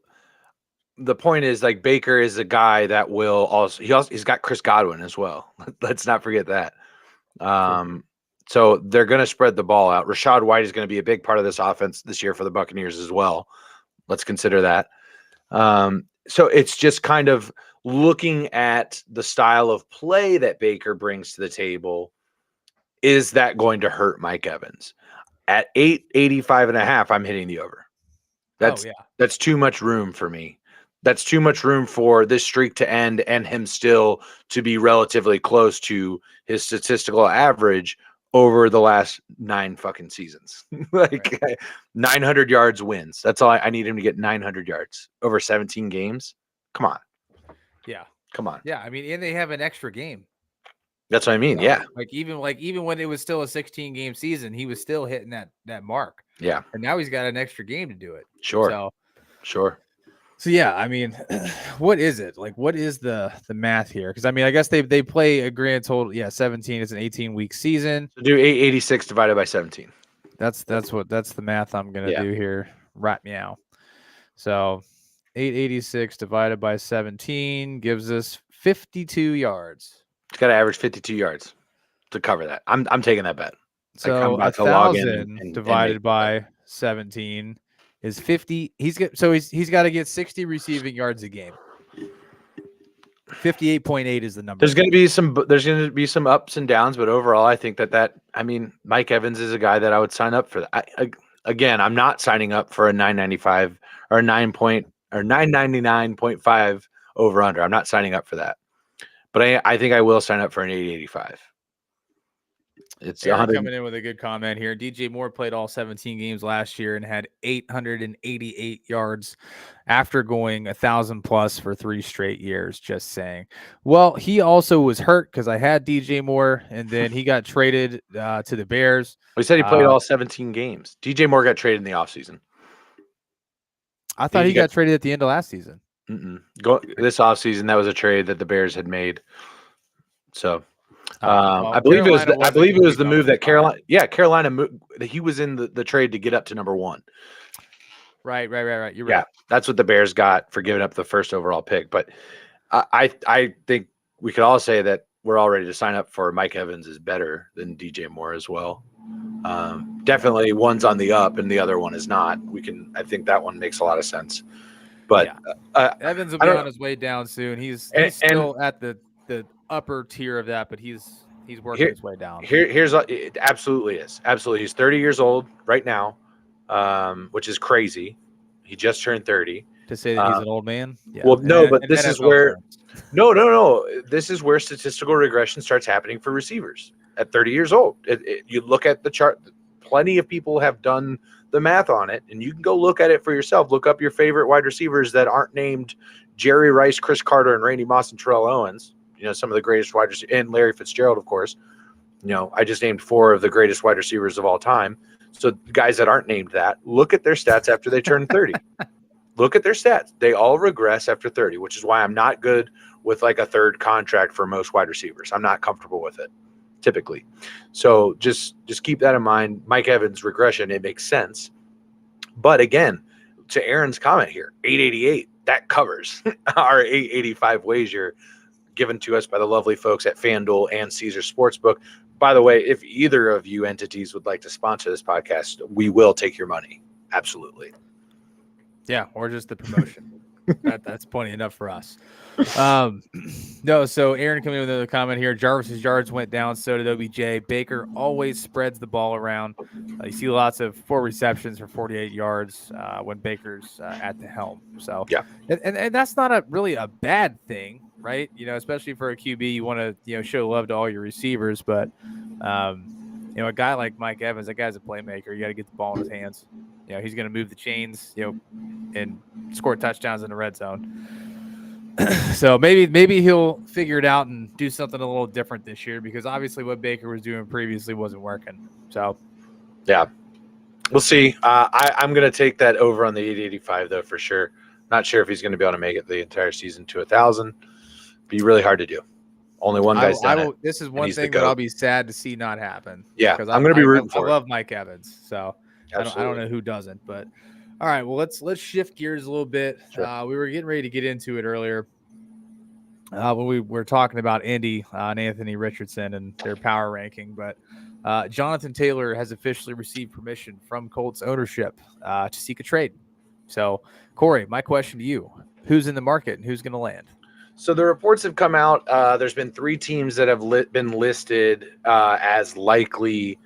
A: the point is, like, Baker is a guy that will he's got Chris Godwin as well. Let's not forget that. So they're going to spread the ball out. Rachaad White is going to be a big part of this offense this year for the Buccaneers as well. Let's consider that. So it's just kind of looking at the style of play that Baker brings to the table. Is that going to hurt Mike Evans? At 885.5, I'm hitting the over. That's too much room for me. That's too much room for this streak to end and him still to be relatively close to his statistical average over the last 9 fucking seasons. 900 yards wins. That's all I need him to get, 900 yards over 17 games. Come on.
B: Yeah.
A: Come on.
B: Yeah. I mean, and they have an extra game.
A: That's what I mean. Yeah.
B: Even when it was still a 16-game season, he was still hitting that mark.
A: Yeah.
B: And now he's got an extra game to do it.
A: Sure.
B: So yeah, I mean, what is it? Like, what is the math here? Because I mean, I guess they play a grand total. Yeah, 17 is an 18-week season.
A: So do 886 divided by 17.
B: That's the math I'm gonna do here right now. So 886 divided by 17 gives us 52 yards.
A: It's got to average 52 yards to cover that. I'm taking that bet.
B: So 1,000 divided by 17 is 50. He's got to get 60 receiving yards a game. 58.8 is the number.
A: There's going to be some ups and downs, but overall, I think that I mean, Mike Evans is a guy that I would sign up for. Again, I'm not signing up for a 995 or 999.5 over under. I'm not signing up for that. But I think I will sign up for an 885. It's
B: coming in with a good comment here. DJ Moore played all 17 games last year and had 888 yards after going 1,000 plus for 3 straight years. Just saying. Well, he also was hurt because I had DJ Moore, and then he got traded to the Bears.
A: He said he played all 17 games. DJ Moore got traded in the offseason.
B: I thought he got traded at the end of last season.
A: This offseason, that was a trade that the Bears had made. So I believe it was the move that Carolina. Yeah, Carolina moved. He was in the trade to get up to number 1.
B: Right. You're right.
A: Yeah, that's what the Bears got for giving up the first overall pick. But I think we could all say that we're all ready to sign up for Mike Evans is better than DJ Moore as well. Definitely one's on the up and the other one is not. I think that one makes a lot of sense. But
B: Evans will be on his way down soon. He's still at the upper tier of that, but he's working his way down.
A: It absolutely is. Absolutely. He's 30 years old right now, which is crazy. He just turned 30.
B: To say that he's an old man? Yeah.
A: Well, no, but this is where no. This is where statistical regression starts happening for receivers at 30 years old. You look at the chart. Plenty of people have done the math on it, and you can go look at it for yourself. Look up your favorite wide receivers that aren't named Jerry Rice, Chris Carter, and Randy Moss and Terrell Owens. Some of the greatest wide receivers, and Larry Fitzgerald, of course. I just named 4 of the greatest wide receivers of all time. So guys that aren't named that, look at their stats after they turn 30. Look at their stats. They all regress after 30, which is why I'm not good with like a third contract for most wide receivers. I'm not comfortable with it typically. So just keep that in mind. Mike Evans regression, it makes sense. But again, to Aaron's comment here, 888, that covers our 885 wager given to us by the lovely folks at FanDuel and Caesar Sportsbook. By the way, if either of you entities would like to sponsor this podcast, we will take your money. Absolutely.
B: Yeah, or just the promotion. That's plenty enough for us. No, so Aaron coming with another comment here. Jarvis's yards went down, so did OBJ. Baker always spreads the ball around. You see lots of 4 receptions for 48 yards when Baker's at the helm. So
A: yeah,
B: and that's not really a bad thing, right? You know, especially for a QB, you want to show love to all your receivers, but a guy like Mike Evans, that guy's a playmaker. You got to get the ball in his hands. He's going to move the chains, and score touchdowns in the red zone. So maybe he'll figure it out and do something a little different this year, because obviously what Baker was doing previously wasn't working. So,
A: yeah, we'll see. I'm going to take that over on the 885 though, for sure. Not sure if he's going to be able to make it the entire season to 1,000. Be really hard to do. Only one guy's done it.
B: This is one thing that I'll be sad to see not happen.
A: Yeah, I'm going to be rooting for it.
B: I love Mike Evans, so I don't know who doesn't, but. All right, well, let's shift gears a little bit.
A: Sure.
B: We were getting ready to get into it earlier when we were talking about Indy and Anthony Richardson and their power ranking, but Jonathan Taylor has officially received permission from Colts ownership to seek a trade. So, Corey, my question to you, who's in the market and who's going to land?
A: So the reports have come out. There's been 3 teams that have been listed as likely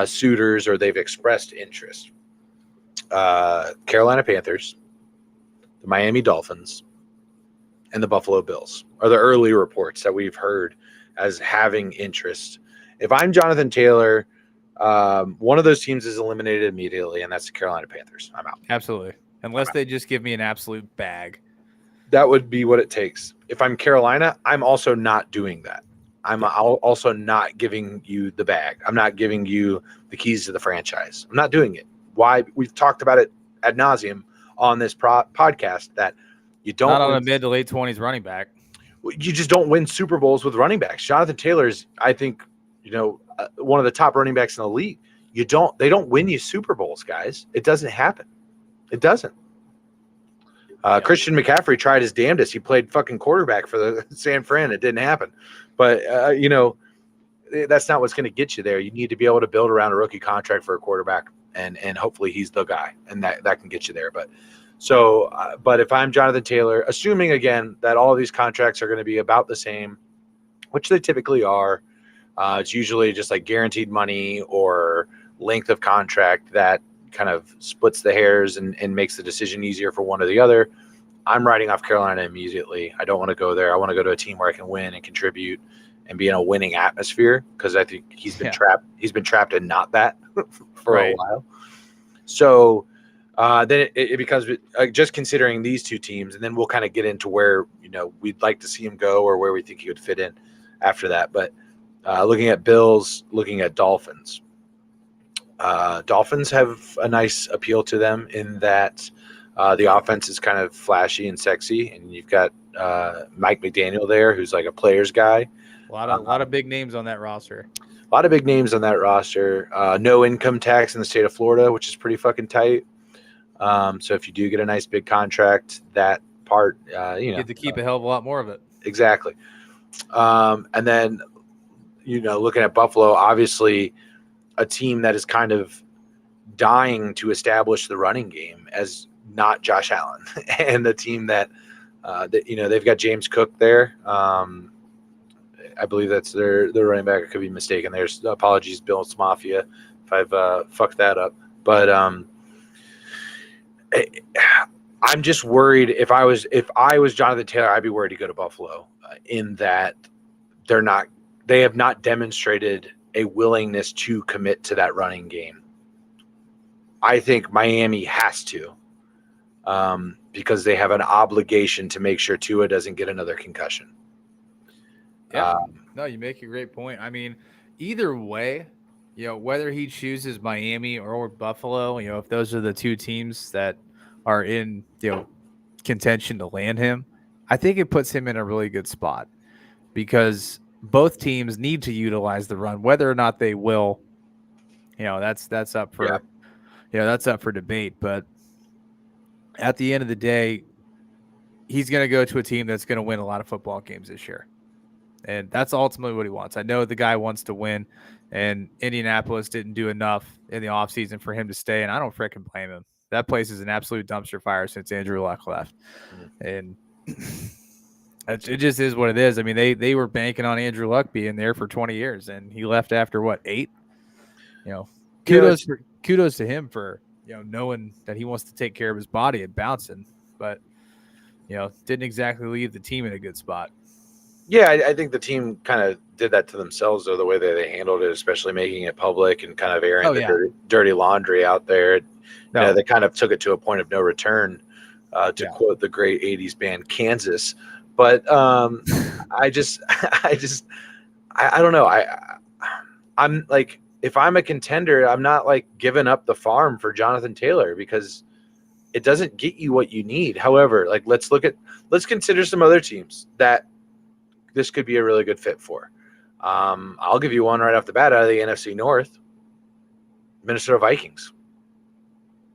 A: suitors, or they've expressed interest. Carolina Panthers, the Miami Dolphins, and the Buffalo Bills are the early reports that we've heard as having interest. If I'm Jonathan Taylor, one of those teams is eliminated immediately, and that's the Carolina Panthers. I'm out.
B: Absolutely. Unless they just give me an absolute bag.
A: That would be what it takes. If I'm Carolina, I'm also not doing that. I'm also not giving you the bag. I'm not giving you the keys to the franchise. I'm not doing it. Why? We've talked about it ad nauseum on this podcast that you don't.
B: Not on a mid to late 20s running back.
A: You just don't win Super Bowls with running backs. Jonathan Taylor is, I think, one of the top running backs in the league. They don't win you Super Bowls, guys. It doesn't happen. It doesn't. Christian McCaffrey tried his damnedest. He played fucking quarterback for the San Fran. It didn't happen. But, that's not what's going to get you there. You need to be able to build around a rookie contract for a quarterback, and hopefully he's the guy, and that can get you there. But if I'm Jonathan Taylor, assuming, again, that all of these contracts are going to be about the same, which they typically are, it's usually just like guaranteed money or length of contract that kind of splits the hairs and makes the decision easier for one or the other. I'm writing off Carolina immediately. I don't want to go there. I want to go to a team where I can win and contribute and be in a winning atmosphere, because I think he's been trapped. He's been trapped in not that for a while. So then it becomes just considering these 2 teams, and then we'll kind of get into where we'd like to see him go or where we think he would fit in after that. But looking at Bills, looking at Dolphins. Dolphins have a nice appeal to them in that the offense is kind of flashy and sexy, and you've got Mike McDaniel there, who's like a player's guy.
B: A lot of big names on that roster.
A: A lot of big names on that roster. No income tax in the state of Florida, which is pretty fucking tight. So if you do get a nice big contract, that part,
B: you get to keep a hell of a lot more of it.
A: Exactly. And then, looking at Buffalo, obviously a team that is kind of dying to establish the running game as not Josh Allen, and the team that they've got James Cook there. I believe that's their running back. I could be mistaken. There's apologies, Bills Mafia, if I've fucked that up. But I'm just worried if I was Jonathan Taylor, I'd be worried to go to Buffalo in that they have not demonstrated a willingness to commit to that running game. I think Miami has to, because they have an obligation to make sure Tua doesn't get another concussion.
B: Yeah, no, you make a great point. I mean, either way, whether he chooses Miami or Buffalo, if those are the 2 teams that are in, contention to land him, I think it puts him in a really good spot because both teams need to utilize the run, whether or not they will. That's up for that's up for debate. But at the end of the day, he's going to go to a team that's going to win a lot of football games this year. And that's ultimately what he wants. I know the guy wants to win, and Indianapolis didn't do enough in the offseason for him to stay, and I don't freaking blame him. That place is an absolute dumpster fire since Andrew Luck left. And it just is what it is. I mean, they were banking on Andrew Luck being there for 20 years, and he left after, 8? Kudos to him for, knowing that he wants to take care of his body and bouncing. But, didn't exactly leave the team in a good spot.
A: Yeah, I think the team kind of did that to themselves, though, the way that they handled it, especially making it public and kind of airing dirty laundry out there. They kind of took it to a point of no return, to quote the great 80s band Kansas. But I don't know. I'm like, if I'm a contender, I'm not like giving up the farm for Jonathan Taylor because it doesn't get you what you need. However, like let's consider some other teams that this could be a really good fit for. I'll give you one right off the bat out of the NFC North. Minnesota Vikings.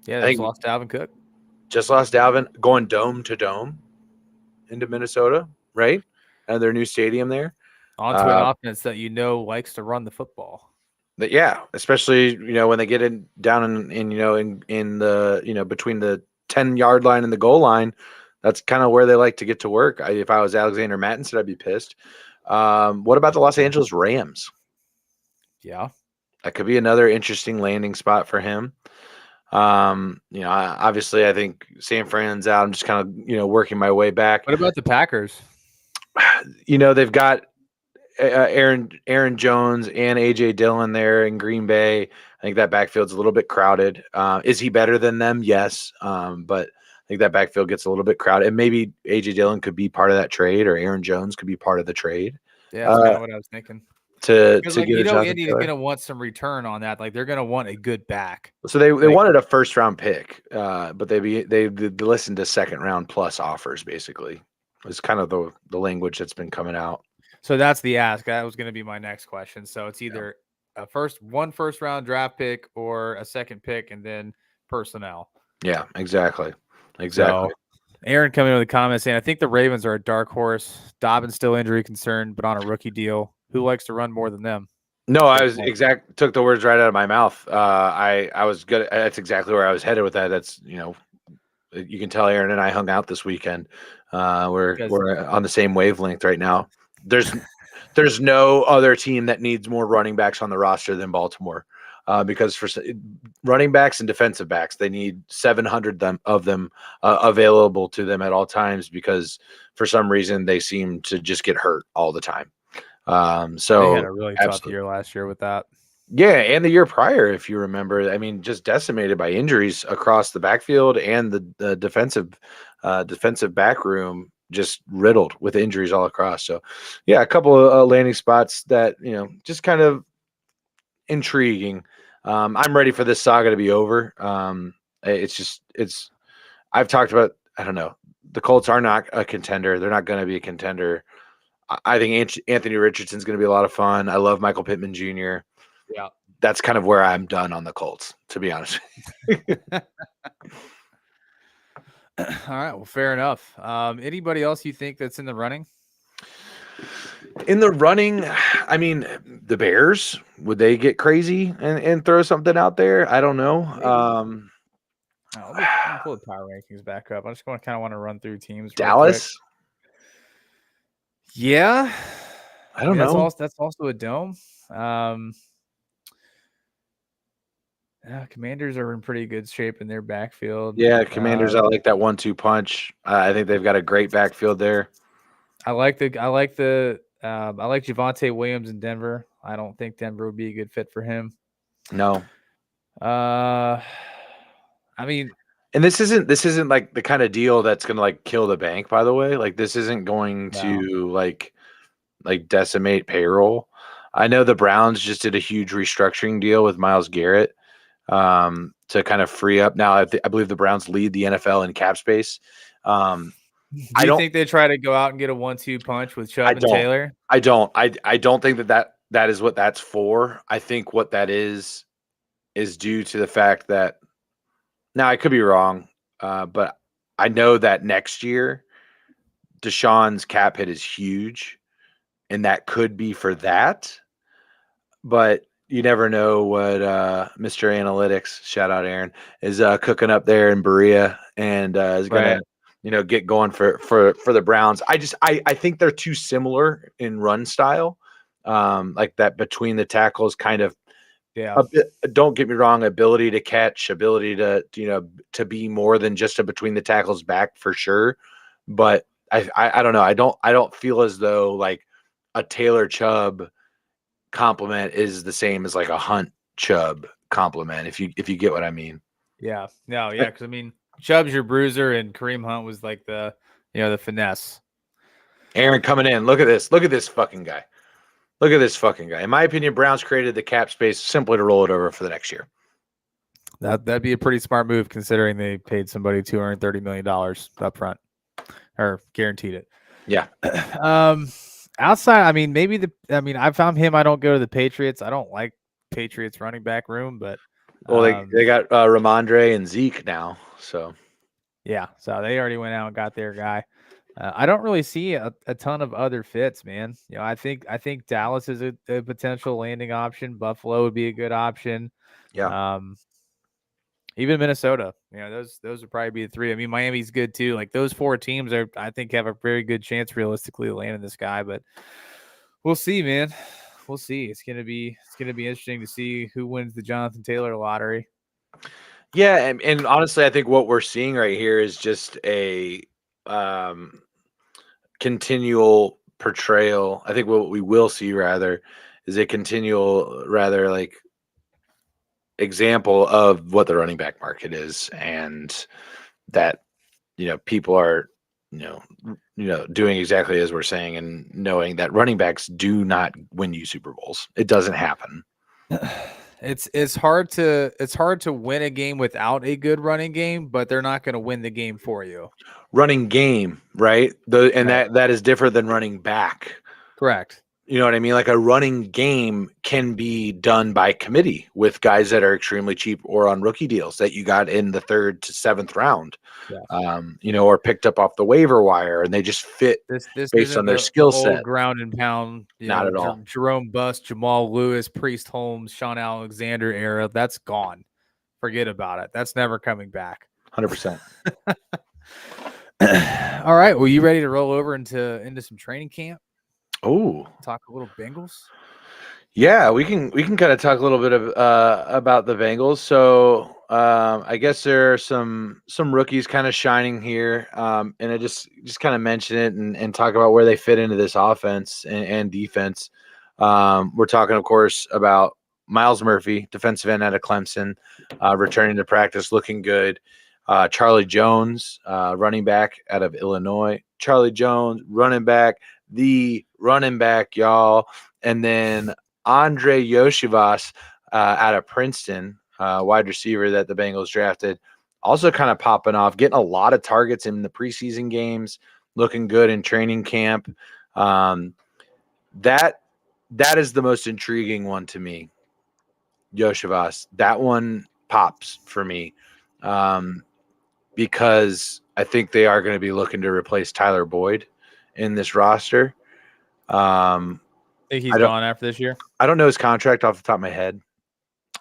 B: Yeah, they lost Dalvin Cook.
A: Just lost Dalvin, going dome to dome into Minnesota, right? And their new stadium there.
B: Onto an offense that likes to run the football.
A: But yeah, especially when they get down in the between the 10-yard line and the goal line. That's kind of where they like to get to work. If I was Alexander Mattinson, I'd be pissed. What about the Los Angeles Rams?
B: Yeah.
A: That could be another interesting landing spot for him. Obviously, I think San Fran's out. I'm just kind of, working my way back.
B: What about the Packers?
A: They've got Aaron Jones and A.J. Dillon there in Green Bay. I think that backfield's a little bit crowded. Is he better than them? Yes. But I think that backfield gets a little bit crowded. And maybe A.J. Dillon could be part of that trade, or Aaron Jones could be part of the trade.
B: Yeah, that's kind of what I was thinking.
A: To
B: get Indy is going to want some return on that. Like they're going to want a good back.
A: So they wanted a first round pick, but they listened to second round plus offers. Basically, it's kind of the language that's been coming out.
B: So that's the ask. That was going to be my next question. So it's either a first round draft pick or a second pick, and then personnel.
A: Yeah, exactly.
B: So, Aaron coming in the comments saying, I think the Ravens are a dark horse. Dobbins still injury concerned, but on a rookie deal. Who likes to run more than them?
A: No, took the words right out of my mouth. I was good. That's exactly where I was headed with that. That's, you can tell Aaron and I hung out this weekend. We're on the same wavelength right now. There's no other team that needs more running backs on the roster than Baltimore. Because for running backs and defensive backs, they need 700 of them available to them at all times because for some reason they seem to just get hurt all the time. So
B: they had a really tough year last year with that.
A: Yeah, and the year prior, if you remember, I mean, just decimated by injuries across the backfield and the defensive back room, just riddled with injuries all across. So, yeah, a couple of landing spots that just kind of intriguing. I'm ready for this saga to be over. I've talked about, I don't know, the Colts are not a contender. They're not going to be a contender. I think Anthony Richardson's going to be a lot of fun. I love Michael Pittman Jr.
B: Yeah.
A: That's kind of where I'm done on the Colts, to be honest.
B: All right. Well, fair enough. Anybody else you think that's in the running?
A: In the running, I mean, the Bears, would they get crazy and throw something out there? I don't know.
B: Let me pull the power rankings back up. I just kind of want to run through teams.
A: Dallas?
B: Yeah.
A: I don't know.
B: That's also a dome. Commanders are in pretty good shape in their backfield.
A: Yeah, Commanders, I like that 1-2 punch. I think they've got a great backfield there.
B: I like Javonte Williams in Denver. I don't think Denver would be a good fit for him.
A: No.
B: I mean,
A: and this isn't like the kind of deal that's going to like kill the bank, by the way. Like this isn't going to like decimate payroll. I know the Browns just did a huge restructuring deal with Myles Garrett to kind of free up. Now I believe the Browns lead the NFL in cap space.
B: Do you think they try to go out and get a 1-2 punch with Chubb and Taylor?
A: I don't. I don't think that is what that's for. I think what that is due to the fact that now I could be wrong, but I know that next year Deshaun's cap hit is huge, and that could be for that. But you never know what Mr. Analytics, shout out Aaron, is cooking up there in Berea and is gonna get going for the Browns. I think they're too similar in run style, like that between the tackles kind of.
B: Yeah.
A: Don't get me wrong, ability to catch, ability to to be more than just a between the tackles back for sure. But I don't know. I don't feel as though like a Taylor Chubb compliment is the same as like a Hunt Chubb compliment, if you get what I mean.
B: Yeah. No, yeah, because I mean Chubb's your bruiser and Kareem Hunt was like the the finesse.
A: Aaron coming in. Look at this. Look at this fucking guy. Look at this fucking guy. In my opinion, Browns created the cap space simply to roll it over for the next year.
B: That'd be a pretty smart move considering they paid somebody $230 million up front or guaranteed it.
A: Yeah.
B: Outside, I mean, I found him. I don't go to the Patriots. I don't like Patriots running back room, but
A: well, they got Ramondre and Zeke now. So
B: yeah, so they already went out and got their guy. I don't really see a ton of other fits, man. I think Dallas is a potential landing option. Buffalo would be a good option.
A: Yeah.
B: Even Minnesota, those would probably be the three. I mean, Miami's good too. Like those four teams I think have a very good chance realistically of landing this guy, but we'll see, man. We'll see. It's gonna be interesting to see who wins the Jonathan Taylor lottery.
A: Yeah, and honestly, I think what we're seeing right here is just a continual portrayal. I think what we will see rather is a continual like example of what the running back market is, and that people are doing exactly as we're saying and knowing that running backs do not win you Super Bowls. It doesn't happen.
B: It's hard to win a game without a good running game, but they're not going to win the game for you.
A: Running game, right? That is different than running back.
B: Correct.
A: You know what I mean? Like a running game can be done by committee with guys that are extremely cheap or on rookie deals that you got in the 3rd to 7th round, or picked up off the waiver wire, and they just fit this based on their skill set.
B: Ground and pound,
A: not at all.
B: Jerome Bust, Jamal Lewis, Priest Holmes, Sean Alexander era. That's gone. Forget about it. That's never coming back.
A: 100%.
B: All right. Well, you ready to roll over into some training camp?
A: Oh,
B: talk a little Bengals.
A: Yeah, we can kind of talk a little bit of about the Bengals. So I guess there are some rookies kind of shining here, and I just kind of mention it and talk about where they fit into this offense and defense. We're talking, of course, about Myles Murphy, defensive end out of Clemson, returning to practice, looking good. Charlie Jones, running back out of Illinois. Charlie Jones, running back. The running back, y'all. And then Andre Yoshivas out of Princeton, wide receiver that the Bengals drafted, also kind of popping off, getting a lot of targets in the preseason games, looking good in training camp. That is the most intriguing one to me, Yoshivas. That one pops for me because I think they are going to be looking to replace Tyler Boyd in this roster.
B: Think he's gone after this year?
A: I don't know his contract off the top of my head.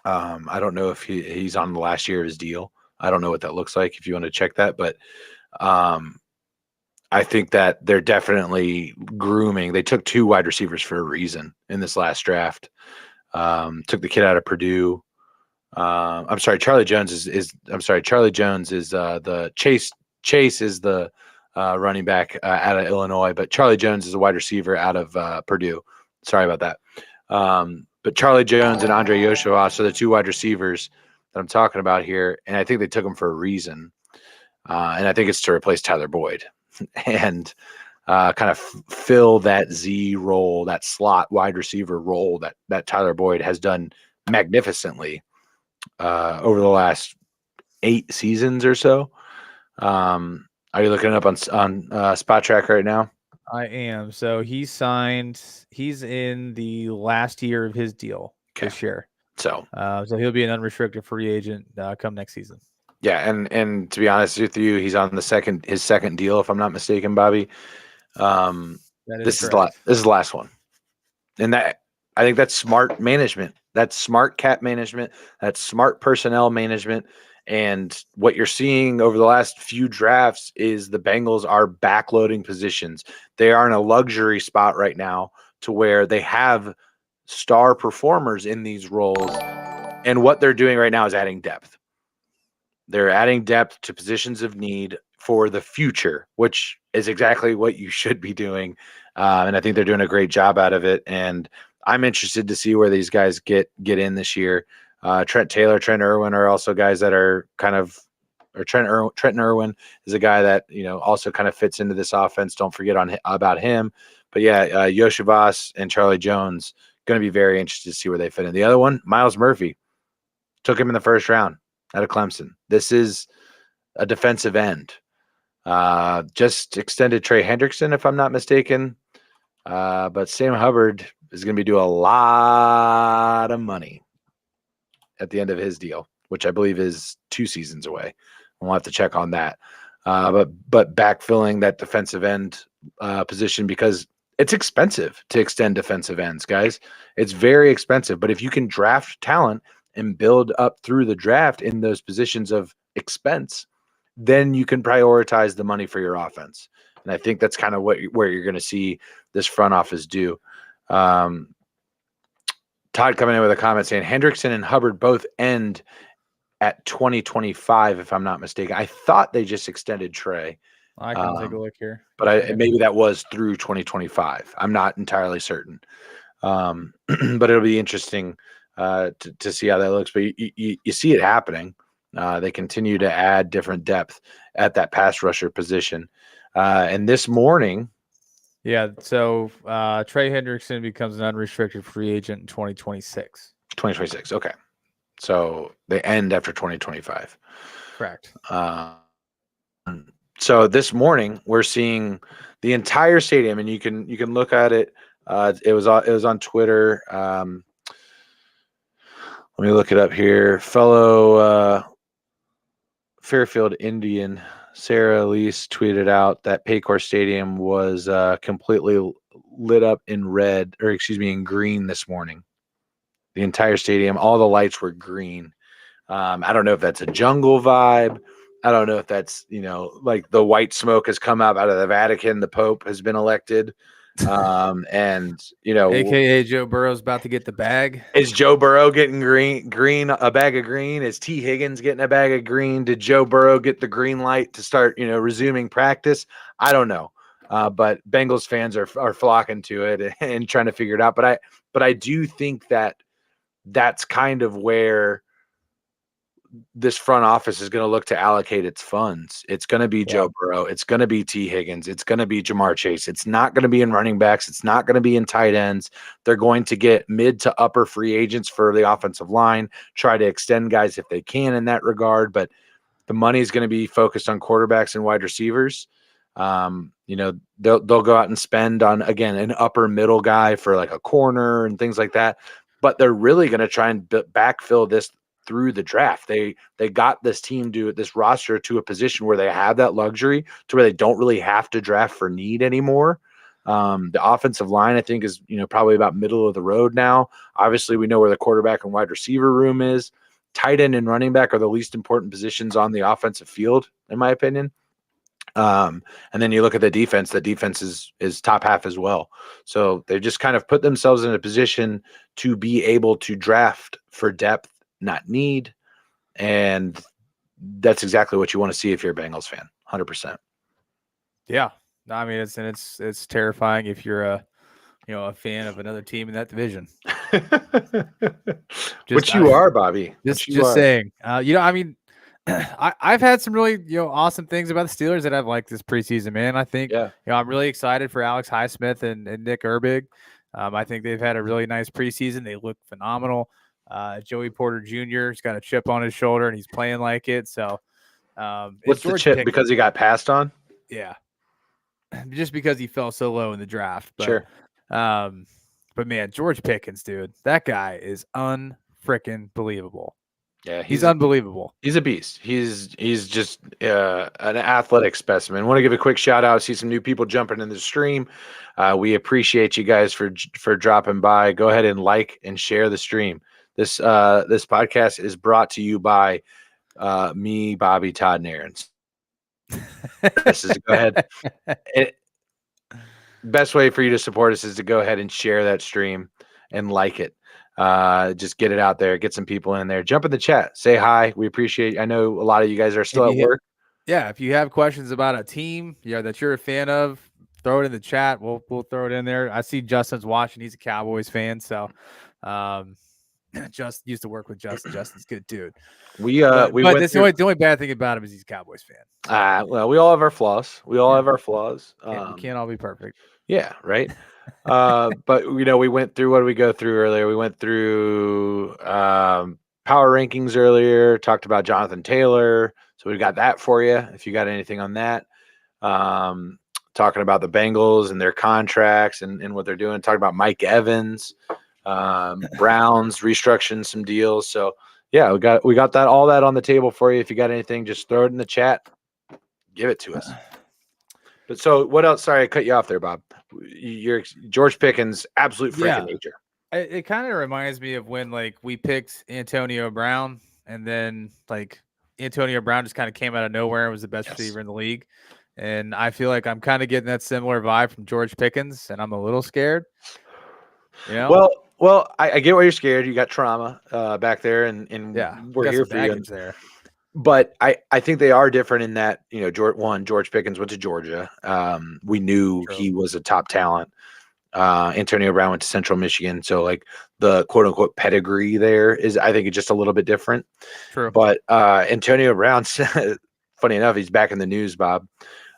A: I don't know if he's on the last year of his deal. I don't know what that looks like if you want to check that. But I think that they're definitely grooming. They took 2 wide receivers for a reason in this last draft. Took the kid out of Purdue. I'm sorry, Charlie Jones is the Chase is the running back out of Illinois, but Charlie Jones is a wide receiver out of Purdue. Sorry about that. But Charlie Jones and Andre Yoshivas are the 2 wide receivers that I'm talking about here, and I think they took them for a reason. And I think it's to replace Tyler Boyd and kind of fill that Z role, that slot wide receiver role that Tyler Boyd has done magnificently over the last 8 seasons or so. Are you looking it up on Spot Track right now?
B: I am. So he's in the last year of his deal
A: Okay.
B: this year.
A: So
B: So he'll be an unrestricted free agent come next season.
A: yeah, and to be honest with you, he's on his second deal, if I'm not mistaken, Bobby.
B: That is
A: This is
B: correct.
A: this is the last one, and that I think that's smart management. That's smart cap management. That's smart personnel management. And what you're seeing over the last few drafts is the Bengals are backloading positions. They are in a luxury spot right now to where they have star performers in these roles. And what they're doing right now is adding depth. They're adding depth to positions of need for the future, which is exactly what you should be doing. And I think they're doing a great job out of it. And I'm interested to see where these guys get in this year. Trent Taylor, Trent Irwin are also guys that are kind of, or Trenton Irwin is a guy that, also kind of fits into this offense. Don't forget about him. But yeah, Yoshivas and Charlie Jones, going to be very interested to see where they fit in. The other one, Miles Murphy, took him in the first round out of Clemson. This is a defensive end. Just extended Trey Hendrickson, if I'm not mistaken. But Sam Hubbard is going to be doing a lot of money at the end of his deal, which I believe is 2 seasons away. We'll have to check on that. But backfilling that defensive end position, because it's expensive to extend defensive ends, guys. It's very expensive. But if you can draft talent and build up through the draft in those positions of expense, then you can prioritize the money for your offense. And I think that's kind of where you're going to see this front office do. Todd coming in with a comment saying Hendrickson and Hubbard both end at 2025, if I'm not mistaken. I thought they just extended Trey.
B: I can take a look here.
A: But maybe that was through 2025. I'm not entirely certain. But it'll be interesting to see how that looks. But you see it happening. They continue to add different depth at that pass rusher position. And this morning.
B: Yeah, so Trey Hendrickson becomes an unrestricted free agent in 2026.
A: 2026, okay. So they end after 2025.
B: Correct.
A: So this morning we're seeing the entire stadium, and you can look at it. It was on Twitter. Let me look it up here. Fellow Fairfield Indian Sarah Elise tweeted out that Paycor Stadium was completely lit up in in green this morning. The entire stadium, all the lights were green. I don't know if that's a jungle vibe. I don't know if that's, like the white smoke has come up out of the Vatican. The Pope has been elected. And,
B: AKA Joe Burrow's about to get the bag.
A: Is Joe Burrow getting a bag of green? Is T. Higgins getting a bag of green? Did Joe Burrow get the green light to start, resuming practice? I don't know. But Bengals fans are flocking to it and trying to figure it out. But I do think that's kind of where this front office is going to look to allocate its funds. It's going to be Joe Burrow. It's going to be T. Higgins. It's going to be Jamar Chase. It's not going to be in running backs. It's not going to be in tight ends. They're going to get mid to upper free agents for the offensive line, try to extend guys if they can in that regard. But the money is going to be focused on quarterbacks and wide receivers. They'll go out and spend on, again, an upper middle guy for like a corner and things like that. But they're really going to try and backfill this through the draft. They got this roster to a position where they have that luxury to where they don't really have to draft for need anymore. The offensive line, I think, is probably about middle of the road now. Obviously, we know where the quarterback and wide receiver room is. Tight end and running back are the least important positions on the offensive field, in my opinion. And then you look at the defense. The defense is top half as well. So they just kind of put themselves in a position to be able to draft for depth, not need. And that's exactly what you want to see if you're a Bengals fan. 100%.
B: Yeah. I mean, it's terrifying if you're a fan of another team in that division.
A: Which you are, Bobby.
B: Just saying. I mean, I've had some really awesome things about the Steelers that I've liked this preseason, man. I think I'm really excited for Alex Highsmith and Nick Herbig. I think they've had a really nice preseason. They look phenomenal. Joey Porter Jr. has got a chip on his shoulder and he's playing like it. So
A: what's the chip? Because he got passed on?
B: Yeah. Just because he fell so low in the draft.
A: Sure.
B: But man, George Pickens, dude, that guy is unfreaking believable.
A: Yeah,
B: He's unbelievable.
A: He's a beast. He's just an athletic specimen. Want to give a quick shout out. See some new people jumping in the stream. We appreciate you guys for dropping by. Go ahead and like and share the stream. This podcast is brought to you by me, Bobby, Todd, and Aaron. This is go ahead. Best way for you to support us is to go ahead and share that stream and like it. Just get it out there, get some people in there, jump in the chat, say hi. We appreciate it. I know a lot of you guys are still at work.
B: Yeah, if you have questions about a team that you're a fan of, throw it in the chat. We'll throw it in there. I see Justin's watching. He's a Cowboys fan, so just used to work with Justin. Justin's a good dude.
A: But
B: the only bad thing about him is he's a Cowboys fan.
A: Well, we all have our flaws. We
B: can't all be perfect.
A: Yeah, right. But we went through, what did we go through earlier? We went through power rankings earlier, talked about Jonathan Taylor. So we've got that for you if you got anything on that. Talking about the Bengals and their contracts and what they're doing, talking about Mike Evans, Browns restructuring some deals. So yeah, we got that all that on the table for you. If you got anything, just throw it in the chat. Give it to us. But so what else? Sorry, I cut you off there, Bob. You're George Pickens, absolute freaking nature.
B: It kind of reminds me of when we picked Antonio Brown, and then Antonio Brown just kind of came out of nowhere and was the best receiver in the league. And I feel like I'm kind of getting that similar vibe from George Pickens, and I'm a little scared.
A: Well, I get why you're scared. You got trauma back there, and we're here for you.
B: There.
A: But I think they are different in that, George Pickens went to Georgia. We knew he was a top talent. Antonio Brown went to Central Michigan. So the quote unquote pedigree there is, I think, it's just a little bit different.
B: True.
A: But Antonio Brown, funny enough, he's back in the news, Bob.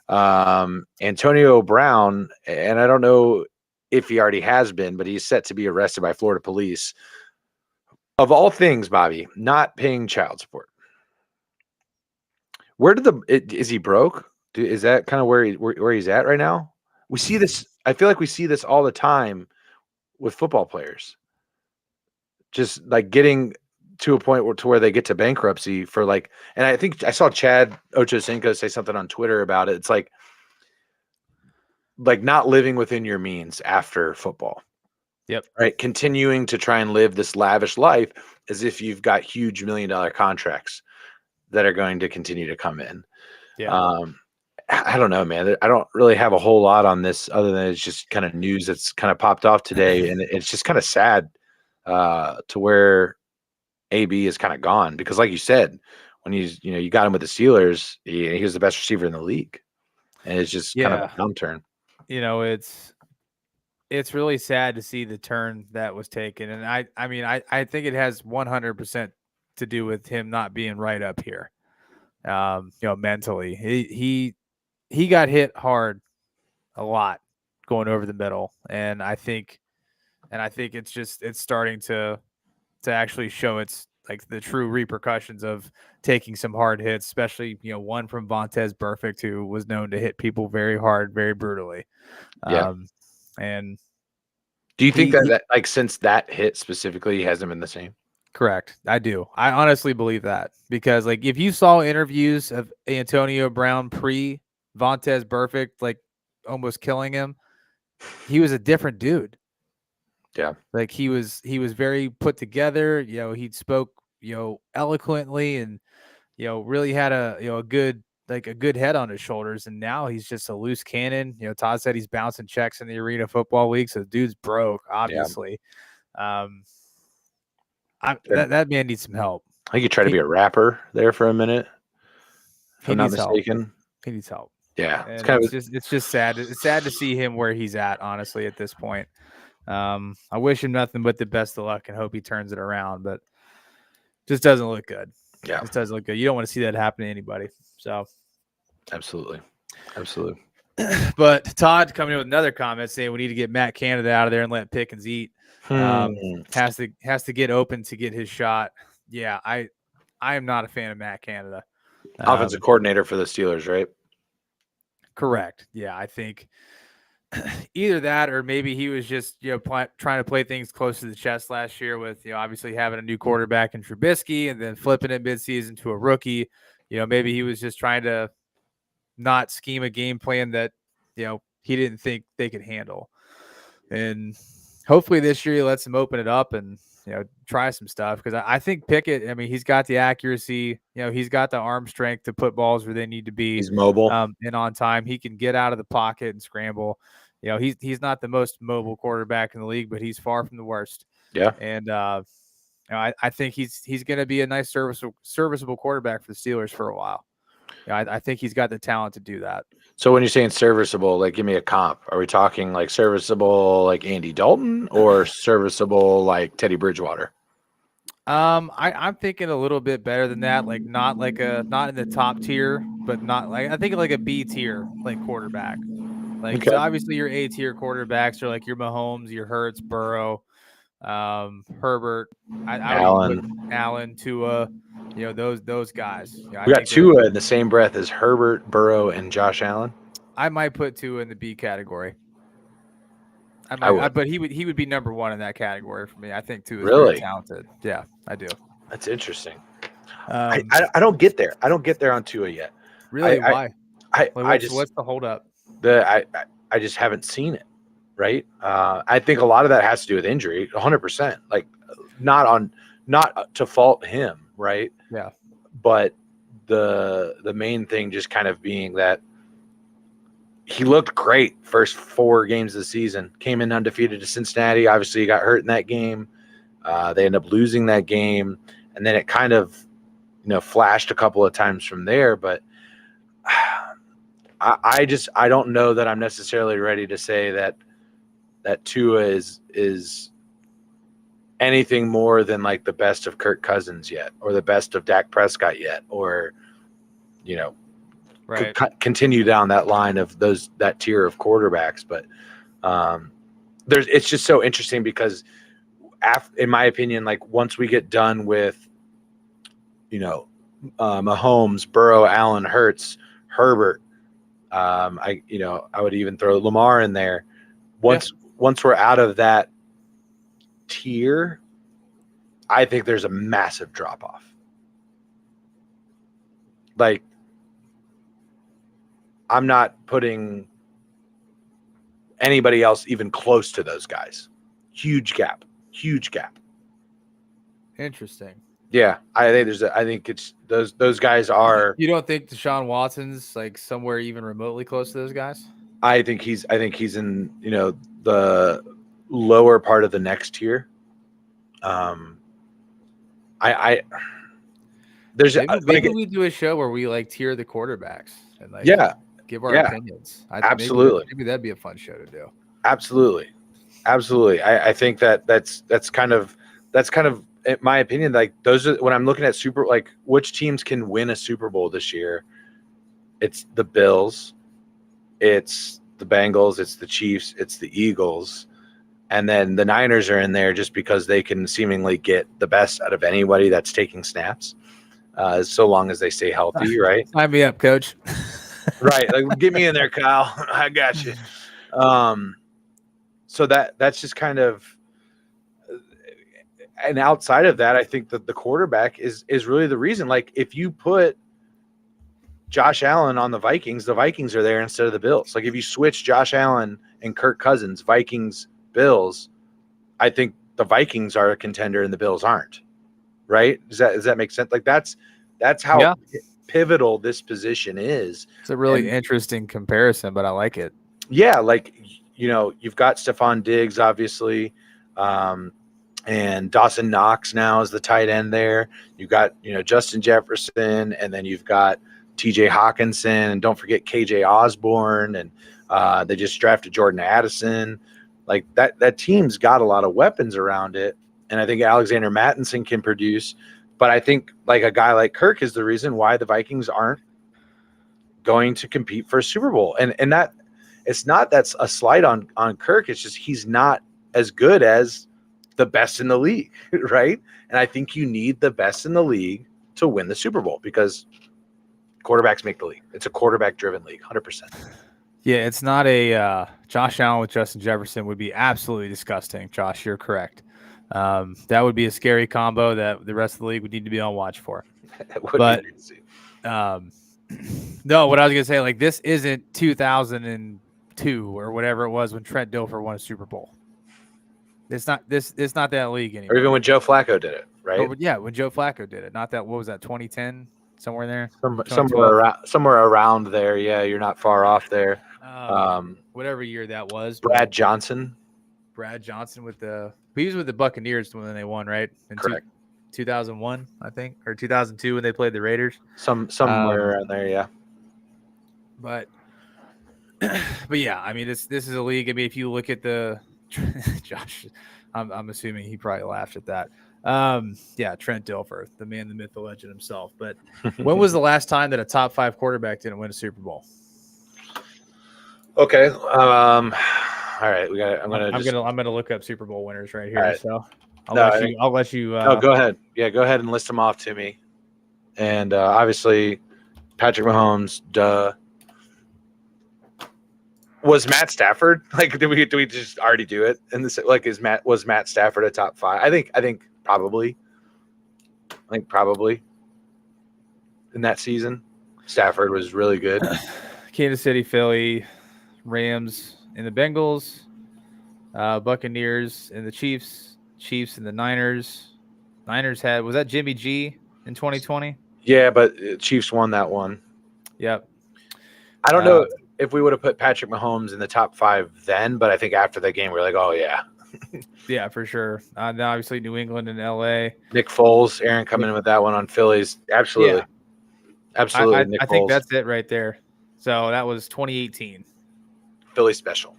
A: Antonio Brown, and I don't know if he already has been, but he's set to be arrested by Florida police. Of all things, Bobby, not paying child support. Is he broke? Is that kind of where he's at right now? We see this. I feel like we see this all the time with football players. Just getting to a point where they get to bankruptcy for and I think I saw Chad Ochocinco say something on Twitter about it. It's like not living within your means after football.
B: Yep.
A: Right. Continuing to try and live this lavish life as if you've got huge $1 million contracts that are going to continue to come in.
B: Yeah.
A: I don't know, man. I don't really have a whole lot on this other than it's just kind of news that's kind of popped off today. And it's just kind of sad to where AB is kind of gone, because like you said, when you got him with the Steelers, he was the best receiver in the league. And it's just kind of a downturn.
B: It's really sad to see the turn that was taken. And I think it has 100% to do with him not being right up here. Mentally, he got hit hard a lot going over the middle. And I think it's starting to actually show its the true repercussions of taking some hard hits, especially, one from Vontaze Burfict, who was known to hit people very hard, very brutally. And
A: do you think that since that hit specifically, he hasn't been the same?
B: Correct. I do. I honestly believe that, because if you saw interviews of Antonio Brown pre Vontaze Burfict, almost killing him, he was a different dude.
A: Yeah.
B: He was very put together. He spoke, eloquently, and, really had a good head on his shoulders. And now he's just a loose cannon. Todd said he's bouncing checks in the Arena Football League. So the dude's broke, obviously.
A: Yeah.
B: That man needs some help.
A: I think he tried to be a rapper there for a minute, if I'm not mistaken.
B: He needs help.
A: Yeah.
B: It's just sad. It's sad to see him where he's at, honestly, at this point. I wish him nothing but the best of luck and hope he turns it around, but just doesn't look good.
A: Yeah.
B: It doesn't look good. You don't want to see that happen to anybody. So
A: absolutely.
B: But Todd coming in with another comment saying we need to get Matt Canada out of there and let Pickens eat. Has to get open to get his shot. Yeah, I am not a fan of Matt Canada.
A: Offensive coordinator for the Steelers, right?
B: Correct. Yeah, I think either that or maybe he was just trying to play things close to the chest last year with obviously having a new quarterback in Trubisky and then flipping it midseason to a rookie. Maybe he was just trying to not scheme a game plan that he didn't think they could handle. And hopefully this year he lets him open it up and try some stuff, because I think Pickett, I mean, he's got the accuracy, he's got the arm strength to put balls where they need to be.
A: He's mobile.
B: And on time. He can get out of the pocket and scramble. He's not the most mobile quarterback in the league, but he's far from the worst.
A: Yeah.
B: And I think he's going to be a nice serviceable quarterback for the Steelers for a while. I think he's got the talent to do that.
A: So when you're saying serviceable, like, give me a comp. Are we talking like serviceable like Andy Dalton or serviceable like Teddy Bridgewater?
B: I'm thinking a little bit better than that. Like not in the top tier, but not like, I think like a B tier like quarterback. Like,
A: Okay.
B: so obviously your A tier quarterbacks are like your Mahomes, your Hurts, Burrow, Herbert, Allen, Tua, those guys.
A: We got Tua in the same breath as Herbert, Burrow, and Josh Allen.
B: I might put Tua in the B category. But he would be number one in that category for me. I think Tua is very talented. Yeah, I do.
A: That's interesting. I don't get there. I don't get there on Tua yet.
B: Really? Why?
A: What's
B: the holdup?
A: I just haven't seen it. Right. I think a lot of that has to do with injury. 100%. Like, not to fault him. Right.
B: Yeah.
A: But the main thing just kind of being that he looked great first 4 games of the season, came in undefeated to Cincinnati. Obviously, he got hurt in that game. They ended up losing that game. And then it kind of, flashed a couple of times from there. But I don't know that I'm necessarily ready to say that Tua is anything more than like the best of Kirk Cousins yet, or the best of Dak Prescott yet, or,
B: right.
A: Continue down that line of that tier of quarterbacks. But it's just so interesting because in my opinion, like, once we get done with, Mahomes, Burrow, Allen, Hurts, Herbert, I would even throw Lamar in there. Once we're out of that tier, I think there's a massive drop off. Like, I'm not putting anybody else even close to those guys. Huge gap.
B: Interesting.
A: Yeah, I think it's those guys are.
B: You don't think Deshaun Watson's like somewhere even remotely close to those guys?
A: I think he's in the lower part of the next tier.
B: Maybe we do a show where we like tier the quarterbacks and like give our opinions.
A: Absolutely.
B: Maybe that'd be a fun show to do.
A: Absolutely. I think that's kind of in my opinion, like, those are when I'm looking at which teams can win a Super Bowl this year. It's the Bills, it's the Bengals, it's the Chiefs, it's the Eagles, and then the Niners are in there just because they can seemingly get the best out of anybody that's taking snaps, so long as they stay healthy, right?
B: Sign me up, coach.
A: Right, like, get me in there, Kyle. I got you. So that's just kind of, and outside of that, I think that the quarterback is really the reason. Like, if you put Josh Allen on the Vikings are there instead of the Bills. Like, if you switch Josh Allen and Kirk Cousins, Vikings, Bills, I think the Vikings are a contender and the Bills aren't. Right? Does that make sense? Like, that's how pivotal this position is.
B: It's a really interesting comparison, but I like it.
A: Yeah, like, you've got Stephon Diggs, obviously, and Dawson Knox now is the tight end there. You've got, Justin Jefferson, and then you've got TJ Hawkinson, and don't forget KJ Osborne, and they just drafted Jordan Addison. Like, that team's got a lot of weapons around it, and I think Alexander Mattison can produce. But I think, like, a guy like Kirk is the reason why the Vikings aren't going to compete for a Super Bowl. And that it's not that's a slight on Kirk. It's just he's not as good as the best in the league, right? And I think you need the best in the league to win the Super Bowl because quarterbacks make the league. It's a quarterback-driven league, 100%.
B: Yeah, it's not a Josh Allen with Justin Jefferson would be absolutely disgusting. Josh, you're correct. That would be a scary combo that the rest of the league would need to be on watch for.
A: It would
B: But
A: be crazy.
B: no, what I was gonna say, like this isn't 2002 or whatever it was when Trent Dilfer won a Super Bowl. It's not this. It's not that league
A: Or
B: anymore.
A: even when Joe Flacco did it, right?
B: Or, yeah, when Joe Flacco did it. Not that. What was that? 2010, somewhere in there.
A: Somewhere around there. Yeah, you're not far off there.
B: Whatever year that was.
A: Brad Johnson.
B: Brad Johnson he was with the Buccaneers when they won, right?
A: Correct.
B: 2001, I think, or 2002 when they played the Raiders.
A: Somewhere around there, yeah.
B: But yeah, I mean, this is a league. I mean, if you look at the Josh, I'm assuming he probably laughed at that. Yeah, Trent Dilfer, the man, the myth, the legend himself. But when was the last time that a top 5 quarterback didn't win a Super Bowl?
A: Okay. All right. I'm
B: gonna look up Super Bowl winners right here.
A: Right.
B: So I'll let you.
A: Go ahead. Yeah, go ahead and list them off to me. And obviously, Patrick Mahomes. Duh. Was Matt Stafford like? Do we just already do it? And this like was Matt Stafford a top 5? I think probably. In that season, Stafford was really good.
B: Kansas City, Philly, Rams, and the Bengals, Buccaneers, and the Chiefs and the Niners. Was that Jimmy G in 2020?
A: Yeah, but Chiefs won that one.
B: Yep.
A: I don't know if we would have put Patrick Mahomes in the top 5 then, but I think after the game, we're like, oh, yeah.
B: Yeah, for sure. Now, obviously, New England and L.A.
A: Nick Foles, Aaron coming in with that one on Phillies. Absolutely.
B: Yeah.
A: Absolutely.
B: I think that's it right there. So that was 2018.
A: Philly special.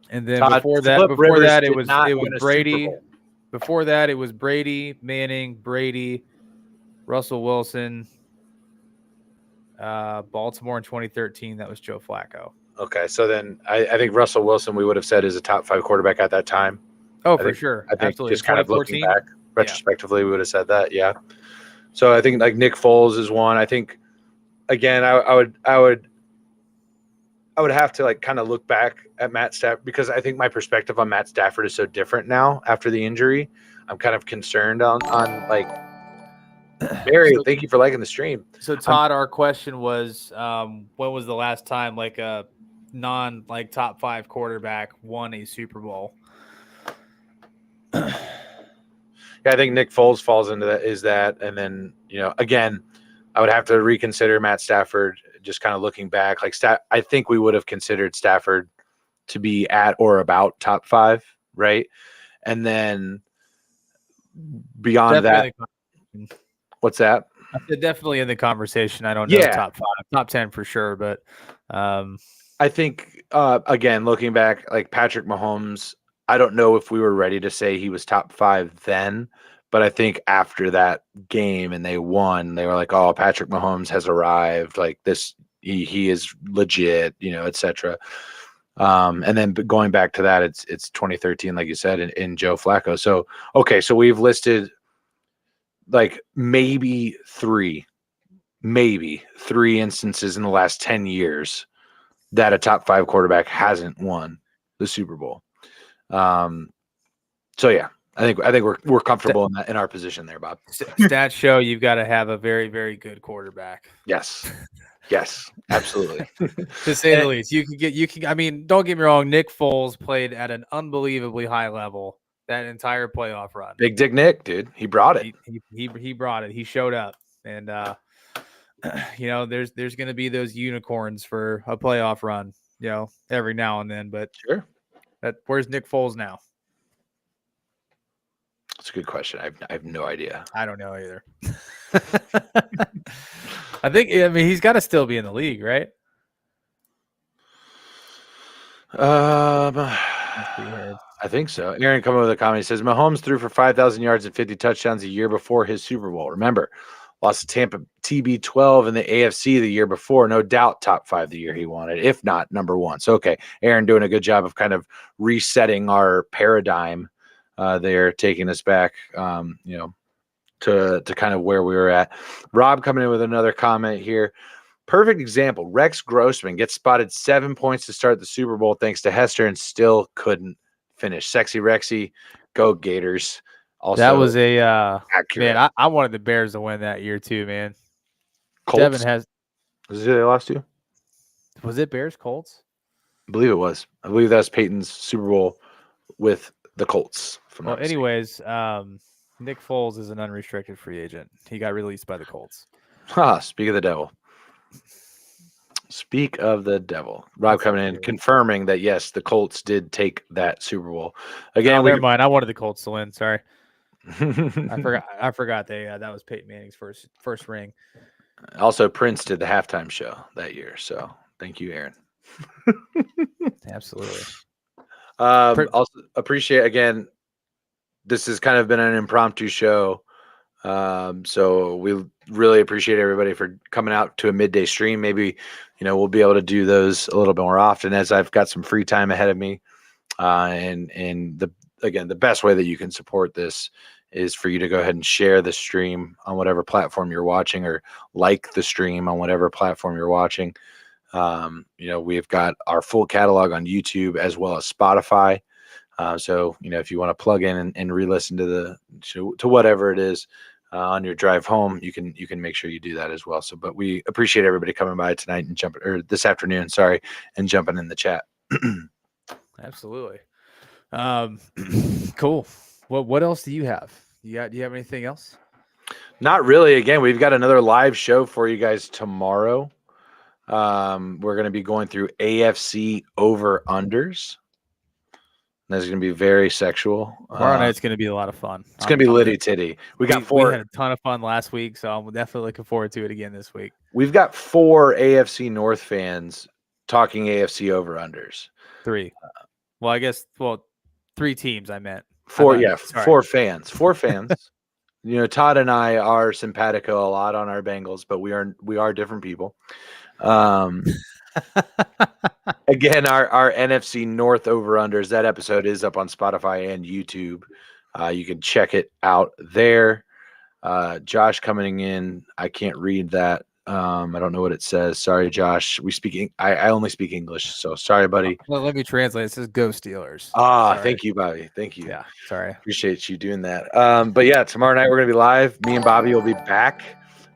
B: And then before that, it was Brady. Before that, it was Brady, Manning, Russell Wilson, Baltimore in 2013. That was Joe Flacco.
A: Okay, so then I think Russell Wilson we would have said is a top 5 quarterback at that time.
B: Oh, for sure.
A: I think
B: absolutely.
A: Just kind of looking back retrospectively, we would have said that. Yeah. So I think like Nick Foles is one. I think again, I would have to like kind of look back at Matt Stafford because I think my perspective on Matt Stafford is so different now after the injury. I'm kind of concerned on like Barry. Thank you for liking the stream.
B: So Todd, our question was, when was the last time like a non like top 5 quarterback won a Super Bowl?
A: Yeah, I think Nick Foles falls into that. And then, again, I would have to reconsider Matt Stafford, just kind of looking back. Like I think we would have considered Stafford to be at or about top 5, right? And then beyond that, what's that?
B: I said definitely in the conversation. I don't know top 5, top 10 for sure, but
A: I think again, looking back, like Patrick Mahomes, I don't know if we were ready to say he was top 5 then, but I think after that game and they won, they were like, "Oh, Patrick Mahomes has arrived. Like this, he is legit," etc. And then going back to that, it's 2013, like you said, in Joe Flacco. So okay, so we've listed like maybe three instances in the last 10 years that a top 5 quarterback hasn't won the Super Bowl. So yeah, I think we're comfortable in our position there, Bob.
B: Stats show you've got to have a very, very good quarterback.
A: Yes, absolutely.
B: To say the least, I mean, don't get me wrong. Nick Foles played at an unbelievably high level that entire playoff run.
A: Big Dick Nick, dude, he brought it.
B: He brought it. He showed up, and there's going to be those unicorns for a playoff run, every now and then. But
A: sure,
B: where's Nick Foles now?
A: That's a good question. I have no idea.
B: I don't know either. I mean, he's got to still be in the league, right?
A: I think so. Aaron coming with a comment. He says Mahomes threw for 5,000 yards and 50 touchdowns a year before his Super Bowl. Remember, lost to Tampa TB12 in the AFC the year before. No doubt top 5 the year he wanted, if not number 1. So, okay, Aaron doing a good job of kind of resetting our paradigm there, taking us back, to kind of where we were at. Rob coming in with another comment here. Perfect example. Rex Grossman gets spotted 7 points to start the Super Bowl thanks to Hester and still couldn't finish. Sexy Rexy, go Gators. Also,
B: That was a
A: accurate.
B: man. I wanted the Bears to win that year too, man.
A: Colts?
B: Devin has.
A: Was it who they lost to?
B: Was it Bears Colts?
A: I believe it was. I believe that was Peyton's Super Bowl with the Colts.
B: Well, anyways, Nick Foles is an unrestricted free agent. He got released by the Colts.
A: Speak of the devil. Speak of the devil. Rob
B: That's
A: coming in,
B: weird.
A: confirming that yes, the Colts did take that Super Bowl. Again,
B: Never mind. I wanted the Colts to win. Sorry,
A: I
B: I forgot they that was Peyton Manning's first ring.
A: Also, Prince did the halftime show that year. So thank you, Aaron.
B: Absolutely.
A: Also appreciate again. This has kind of been an impromptu show. So we really appreciate everybody for coming out to a midday stream. Maybe, we'll be able to do those a little bit more often as I've got some free time ahead of me. And the best way that you can support this is for you to go ahead and share the stream on whatever platform you're watching, or like the stream on whatever platform you're watching. We've got our full catalog on YouTube as well as Spotify. So if you want to plug in and re-listen to whatever it is on your drive home, you can make sure you do that as well. So, but we appreciate everybody coming by tonight and this afternoon, and jumping in the chat.
B: Absolutely. Cool. What else do you have? Do you have anything else?
A: Not really. Again, we've got another live show for you guys tomorrow. We're going to be going through AFC over-unders. That's going to be very sexual.
B: Tomorrow night's going to be a lot of fun.
A: It's going to be litty titty. We had a
B: ton of fun last week, so I'm definitely looking forward to it again this week.
A: We've got 4 AFC North fans talking AFC over-unders.
B: 3. Well, I guess 3 teams I meant.
A: 4 fans. 4 fans. Todd and I are simpatico a lot on our Bengals, but we are different people. Again, our NFC North over-unders, that episode is up on Spotify and YouTube. You can check it out there. Josh coming in, I can't read that. I don't know what it says. Sorry, Josh. I only speak English, so sorry, buddy.
B: Well, let me translate. It says "Go Steelers."
A: Thank you, Bobby. Thank you.
B: Yeah, sorry.
A: Appreciate you doing that. But yeah, tomorrow night we're gonna be live. Me and Bobby will be back.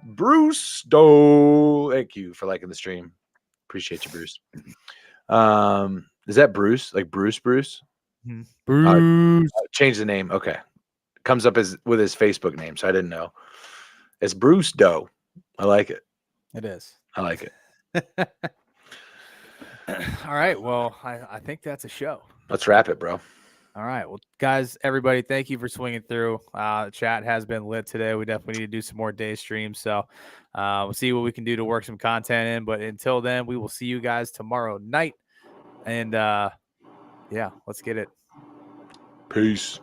A: Bruce Doe, thank you for liking the stream. Appreciate you, Bruce. Is that Bruce? Like Bruce?
B: Bruce.
A: Change the name. Okay. Comes up with his Facebook name, so I didn't know. It's Bruce Doe. I like it.
B: It is.
A: I like it.
B: All right. Well, I think that's a show.
A: Let's wrap it, bro.
B: All right. Well, guys, everybody, thank you for swinging through. The chat has been lit today. We definitely need to do some more day streams. So we'll see what we can do to work some content in. But until then, we will see you guys tomorrow night. And let's get it.
A: Peace.